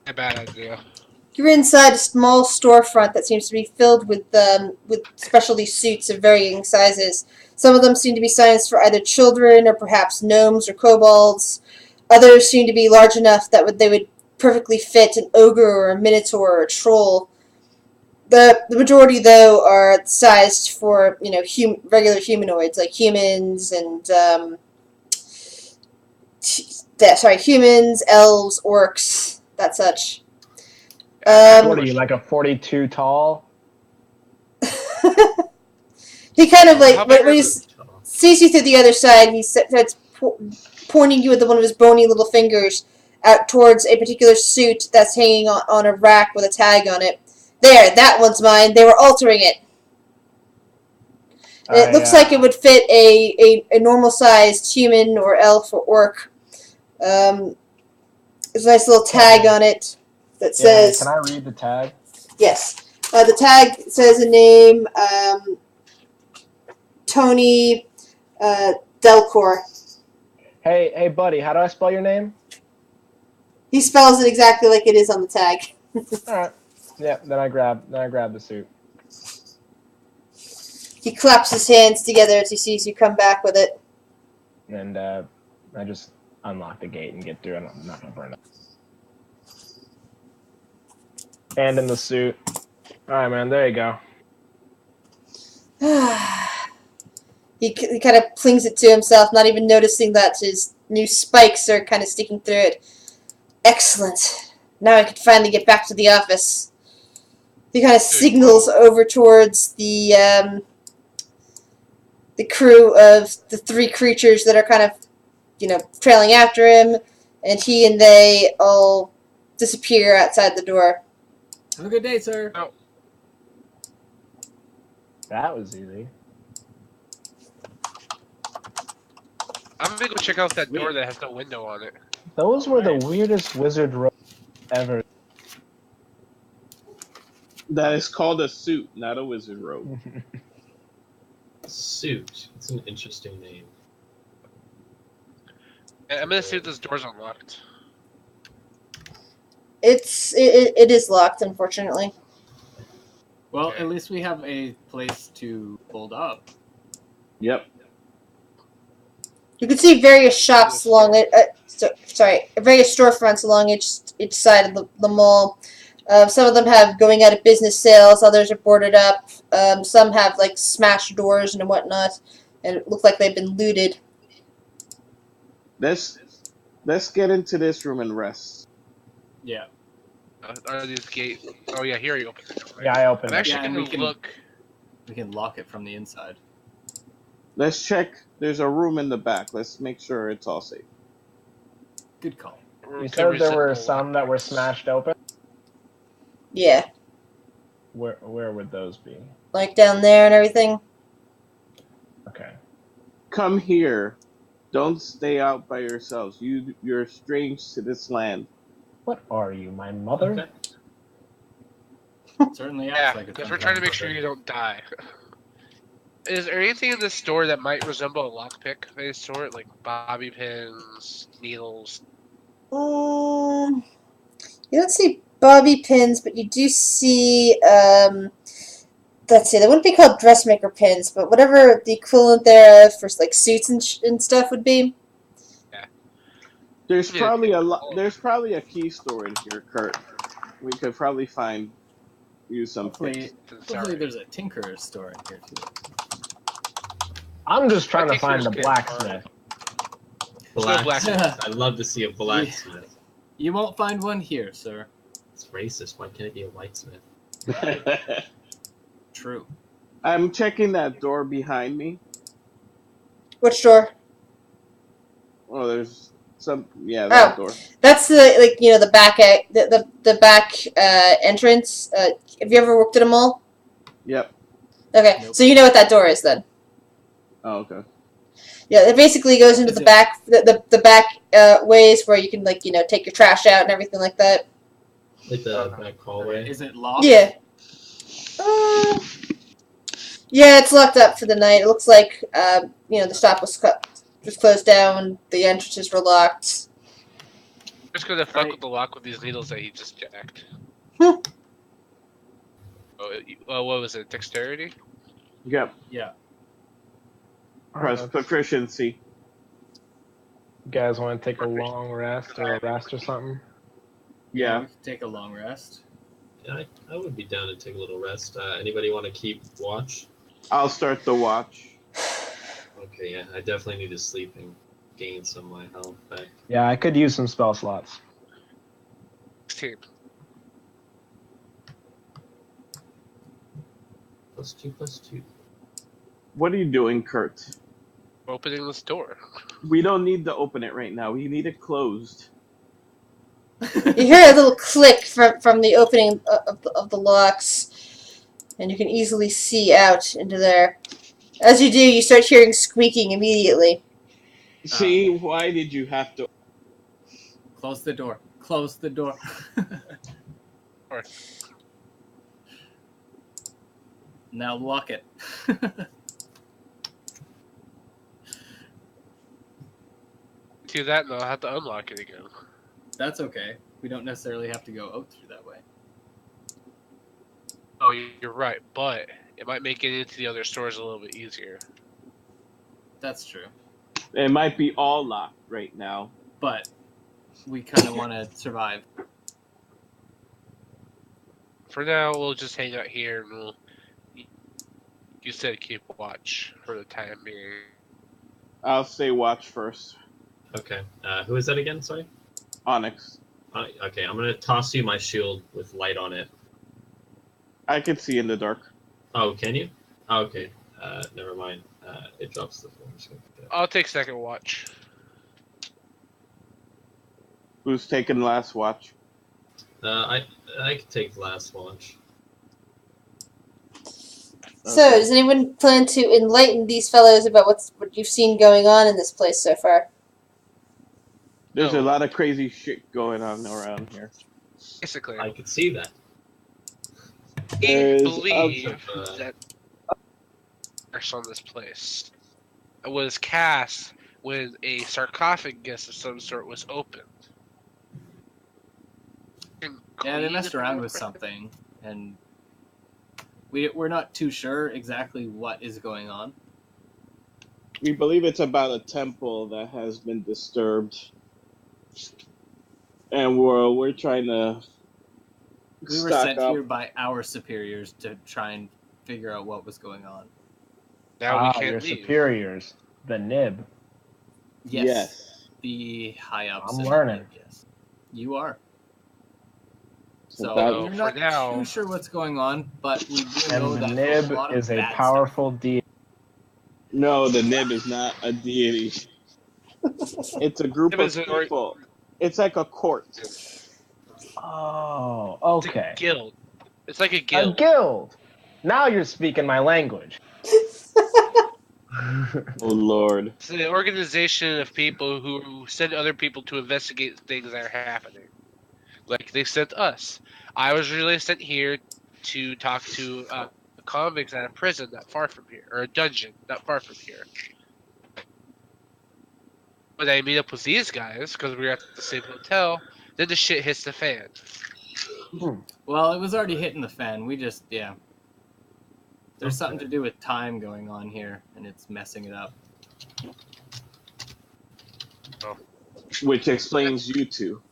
A bad idea. You're inside a small storefront that seems to be filled with specialty suits of varying sizes. Some of them seem to be sized for either children or perhaps gnomes or kobolds. Others seem to be large enough that they would perfectly fit an ogre or a minotaur or a troll. The majority, though, are sized for regular humanoids like humans and humans, elves, orcs, that such. What are you, like a 42 tall? He kind of like How when big he are sees you through the other side, he starts pointing you with one of his bony little fingers out towards a particular suit that's hanging on a rack with a tag on it. There, that one's mine. They were altering it. And it looks like it would fit a normal-sized human or elf or orc. There's a nice little tag on it that says... Can I read the tag? Yes. The tag says a name, Tony Delcor. Hey, buddy, how do I spell your name? He spells it exactly like it is on the tag. Alright. Yeah, then I grab the suit. He claps his hands together as he sees you come back with it. And I just unlock the gate and get through, and I'm not gonna burn it. Hand in the suit. Alright, man, there you go. He kind of clings it to himself, not even noticing that his new spikes are kind of sticking through it. Excellent. Now I can finally get back to the office. He kind of signals over towards the crew of the 3 creatures that are kind of, trailing after him, and he and they all disappear outside the door. Have a good day, sir. Oh. That was easy. I'm gonna go check out that door that has no window on it. Those were the weirdest wizard robes ever. That is called a suit, not a wizard robe. Suit. It's an interesting name. I'm gonna see if this door's unlocked. It is locked, unfortunately. Well, at least we have a place to hold up. Yep. You can see various shops along it. Various storefronts along each side of the mall. Some of them have going out of business sales. Others are boarded up. Some have like smashed doors and whatnot, and it looks like they've been looted. Let's get into this room and rest. Yeah. Are these gates? Oh yeah, here you open the door. Yeah, I opened I'm it. actually Yeah, and gonna we can- look. We can lock it from the inside. Let's check. There's a room in the back. Let's make sure it's all safe. Good call. You said there were some that were smashed open? Yeah, Where would those be? like down there and everything. Okay. Come here. Don't stay out by yourselves. You're strange to this land. What are you, my mother? Okay. Certainly Yeah, acts like it's because we're trying to make sure you don't die. Is there anything in this store that might resemble a lockpick of any sort, like bobby pins, needles? You don't see bobby pins, but you do see, let's see, they wouldn't be called dressmaker pins, but whatever the equivalent there for like suits and stuff would be. There's Yeah. probably There's probably a key store in here, Kurt. We could probably use some Hopefully, picks. hopefully there's a tinkerer's store in here too. I'm just trying to think find the there's blacksmith. Blacksmith. I'd love to see a blacksmith. You won't find one here, sir. It's racist. Why can't it be a whitesmith? True. I'm checking that door behind me. Which door? Oh, there's some. Yeah, that Oh. door. That's the back the back entrance. Have you ever worked at a mall? Yep. Okay, Nope. so you know what that door is then. Oh, okay. Yeah, it basically goes into Is the it- back the back ways where you can take your trash out and everything like that. Like the back hallway. Is it locked? Yeah. Yeah, it's locked up for the night. It looks like the shop was closed down. The entrances were locked. I'm just gonna fuck with the lock with these needles that he just jacked. Hmm. Oh, what was it? Dexterity? Yep. Yeah. Press proficiency. You guys want to take a long rest or a rest or something? Yeah. We could take a long rest. Yeah, I would be down to take a little rest. Anybody want to keep watch? I'll start the watch. Okay, yeah, I definitely need to sleep and gain some of my health back. Yeah, I could use some spell slots. 16. +2. What are you doing, Kurt? Opening this door. We don't need to open it right now. We need it closed. You hear a little click from the opening of the locks, and you can easily see out into there. As you do, you start hearing squeaking immediately. See, why did you have to? Close the door. Close the door. Now lock it. Do that, and I'll have to unlock it again. That's okay. We don't necessarily have to go out through that way. Oh, you're right, but it might make it into the other stores a little bit easier. That's true. It might be all locked right now. But we kind of want to survive. For now, we'll just hang out here, and we'll. You said keep watch for the time being. I'll say watch first. Okay. Who is that again? Sorry. Onyx. Okay, I'm gonna toss you my shield with light on it. I can see in the dark. Oh, can you? Oh, okay. Never mind. It drops the phone. I'll take second watch. Who's taking last watch? I can take the last watch. So, Okay. does anyone plan to enlighten these fellows about what you've seen going on in this place so far? There's Oh. a lot of crazy shit going on around here. Basically, I could see that. we There's believe also- that curse on this place was cast when a sarcophagus of some sort was opened. Yeah, they messed around with something, and we're not too sure exactly what is going on. We believe it's about a temple that has been disturbed, and we're trying to We were stock sent up. here by our superiors to try and figure out what was going on. Now we your can't leave. superiors, the nib. Yes. The high ups. I'm in learning. the- Yes. You are. So That- we're for not now- too sure what's going on, but we do know And the that there's nib a lot of is a bad powerful deity. No, the Nib is not a deity. It's a group Nib of is an people. It's like a court. Oh, It's a okay. guild. It's like a A guild. guild. Now you're speaking my language. Oh Lord. It's an organization of people who send other people to investigate things that are happening. Like they sent us. I was really sent here to talk to convicts at a prison not far from here, or a dungeon not far from here. When I meet up with these guys, because we were at the same hotel, then the shit hits the fan. Well, it was already hitting the fan. We just, yeah. There's something to do with time going on here, and it's messing it up. Which explains you two.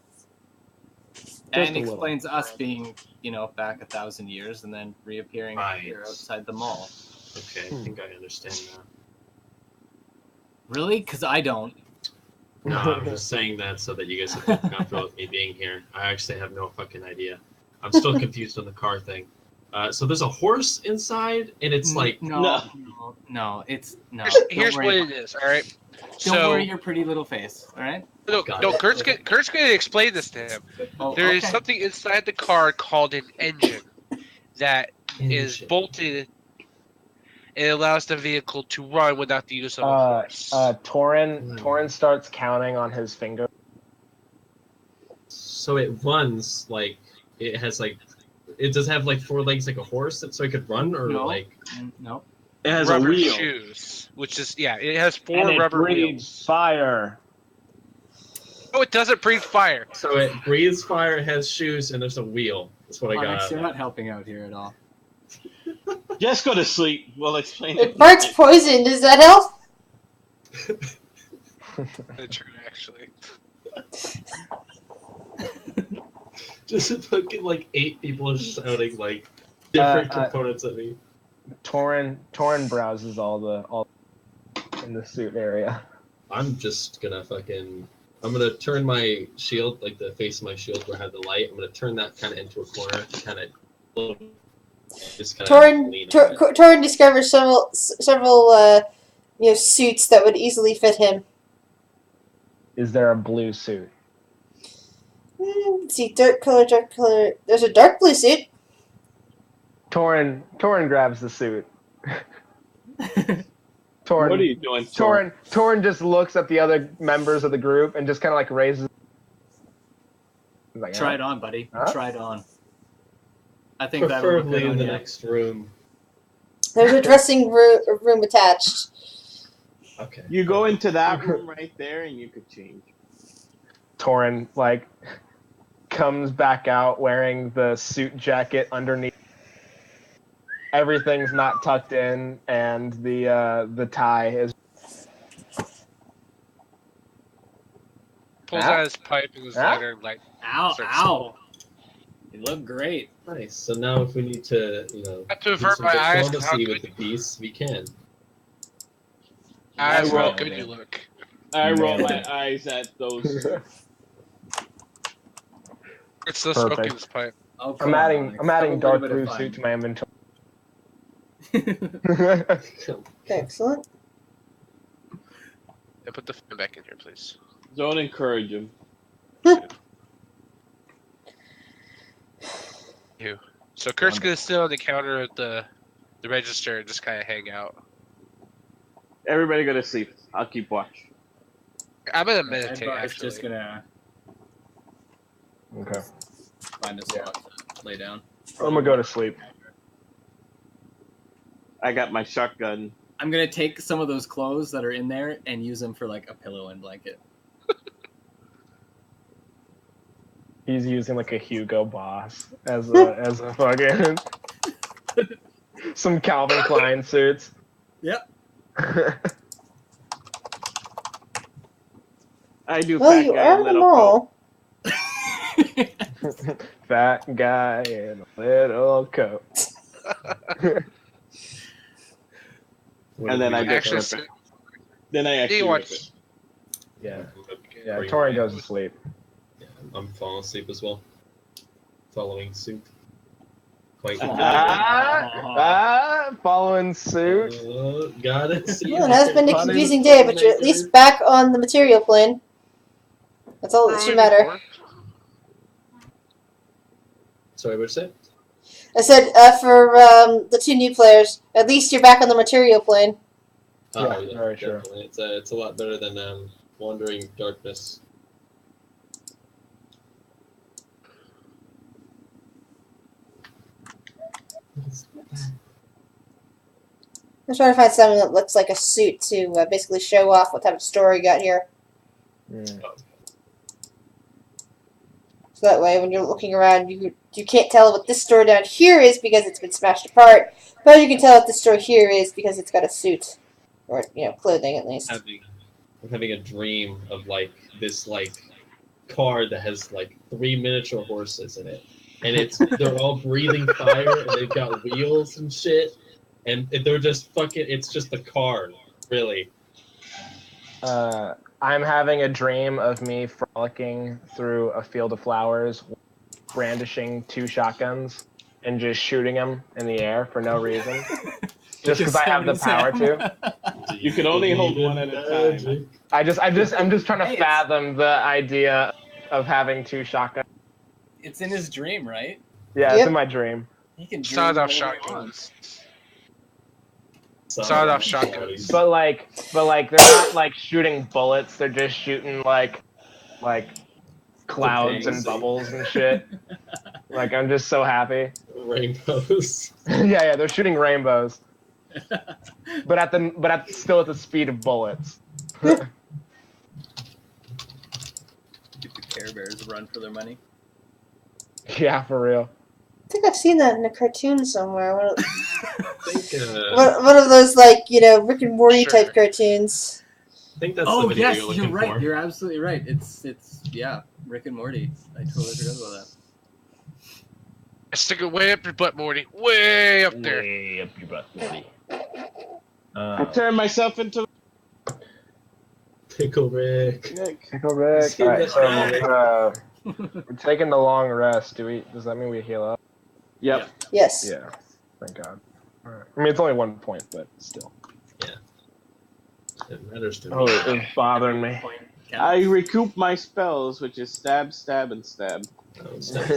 And a little. explains us being, back 1,000 years and then reappearing Right. here outside the mall. Okay, I think I understand now. Really? Because I don't. No, I'm just saying that so that you guys feel comfortable with me being here. I actually have no fucking idea. I'm still confused on the car thing. So there's a horse inside, and it's like No, it's no. Here's Don't what worry. it is, alright? Don't So, worry your pretty little face, all right? no, Got no, it. Kurt's gonna explain this to him. Oh, There is okay. something inside the car called an engine that is Engine. bolted and allows the vehicle to run without the use of a horse. Torin starts counting on his finger. So it runs like it has like it does have like 4 legs like a horse, so it could run or No. like. No. It has rubber a wheel. shoes, which is it has 4 And it rubber breathes wheels. fire. Oh, it doesn't breathe fire. So it breathes fire, has shoes, and there's a wheel. That's what I got. Onyx, out you're of not that. helping out here at all. Just go to sleep. We'll explain If it. Bart's poisoned, does that help? True, actually. Just fucking like 8 people are shouting like different Uh, components at me. Torin browses all in the suit area. I'm just gonna I'm gonna turn my shield, like the face of my shield where I have the light. I'm gonna turn that kind of into a corner to kind of Just kinda Torin lean on it. Torin discovers several suits that would easily fit him. Is there a blue suit? Let's see, dark color. There's a dark blue suit. Torin grabs the suit. What are you doing, Soren? Torin just looks at the other members of the group and just kind of like raises. He's like, Try it on, buddy. Huh? Try it on. I think that would look Preferably good in on the you. next room. There's a dressing room attached. Okay. You go into that room right there, and you could change. Torin like comes back out wearing the suit jacket underneath. Everything's not tucked in, and the tie is. Pulls out his pipe and his Huh? lighter and like Ow, Starts- ow. You look great. Nice. So now, if we need to, not to do avert some my eyes to how diplomacy good, with the piece, we can. eyes I how roll- good you look. I roll my Man. eyes at those. It's the smoke in Perfect. his pipe. Oh, come I'm on, adding Onyx. I'm adding Have a dark little bit blue of suit to my inventory. fun. Excellent. Yeah, put the fan back in here, please. Don't encourage him. So Kurt's gonna sit on the counter at the register and just kind of hang out. Everybody go to sleep. I'll keep watch. I'm gonna meditate. Edbar's Actually, just gonna Okay. find a spot to lay down. I'm gonna go to sleep. I got my shotgun. I'm gonna take some of those clothes that are in there and use them for like a pillow and blanket. He's using like a Hugo Boss as a fucking some Calvin Klein suits. Yep. I do Well, fat you guy in are them little coat. all. Fat guy in a little coat. And then I just actually, rip it. Then I actually you rip watch. it. Yeah. Yeah, Torin goes to sleep. Yeah, I'm falling asleep as well. Following suit. Quite. Following suit. Got it. See Well, it has been a confusing day, but you're at least back on the material plane. That's all that should matter. Sorry, what'd you say? I said for the two new players, at least you're back on the material plane. Yeah, very true. Definitely. It's a lot better than Wandering Darkness. I'm trying to find something that looks like a suit to basically show off what type of story you got here. Mm. So that way, when you're looking around, you can't tell what this store down here is because it's been smashed apart, but you can tell what this store here is because it's got a suit, or clothing at least. I'm having a dream of like this car that has 3 miniature horses in it, and they're all breathing fire and they've got wheels and shit, and they're just it's just a car, really. I'm having a dream of me frolicking through a field of flowers, brandishing 2 shotguns, and just shooting them in the air for no reason. Just because I have the power to. You can only hold one at a time. I'm just trying to Hey, fathom the idea of having 2 shotguns. It's in his dream, right? Yeah, Yep. it's in my dream. He can dream Sawed off whatever he wants. shotguns. Sawed off shotguns. But they're not shooting bullets. They're just shooting like clouds and Fancy. bubbles and shit. I'm just so happy. Rainbows. Yeah, they're shooting rainbows. But still at the speed of bullets. Give the Care Bears a run for their money. Yeah, for real. I think I've seen that in a cartoon somewhere. One of, I think, one of those Rick and Morty Sure. type cartoons. I think that's the Oh video yes, you're looking you're right. for. You're absolutely right. It's Rick and Morty. I totally forgot about that. Stick it way up your butt, Morty. Way up there. Way up your butt, buddy. I turned myself into Pickle Rick. Nick. Pickle Rick. See All right, that so we're taking the long rest. Does that mean we heal up? Yep. Yes. Yeah. Thank God. All right. I mean, it's only 1 point, but still. It matters to me. Oh, it's bothering me. Point I counts. recoup my spells, which is stab, stab, and stab. Oh, stuff.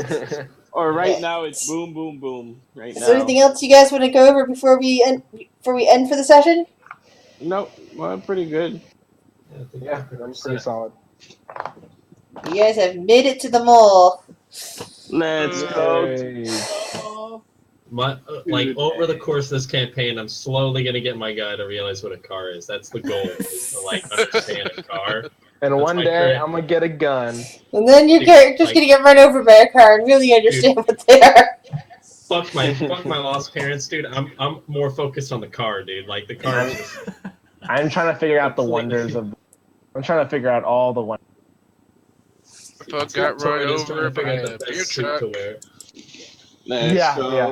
Or right now it's boom, boom, boom. Right Is there now. anything else you guys want to go over before we end for the session? Nope. Well, I'm pretty good. Yeah, I think Yeah, we're I'm set. pretty solid. You guys have made it to the mall. Let's go. Yay. Like over the course of this campaign, I'm slowly gonna get my guy to realize what a car is. That's the goal, is to like understand a car. And That's one my day current- I'm gonna get a gun. And then your Dude, character's like- gonna get run over by a car and really understand what they are. Fuck my lost parents, dude. I'm more focused on the car, dude. Like the car is just I'm trying to figure out the Completely. wonders of. I'm trying to figure out all the wonders. Fuck got run Tori is trying over to figure by out a the beer best suit truck. to wear. Let's Yeah, go. yeah.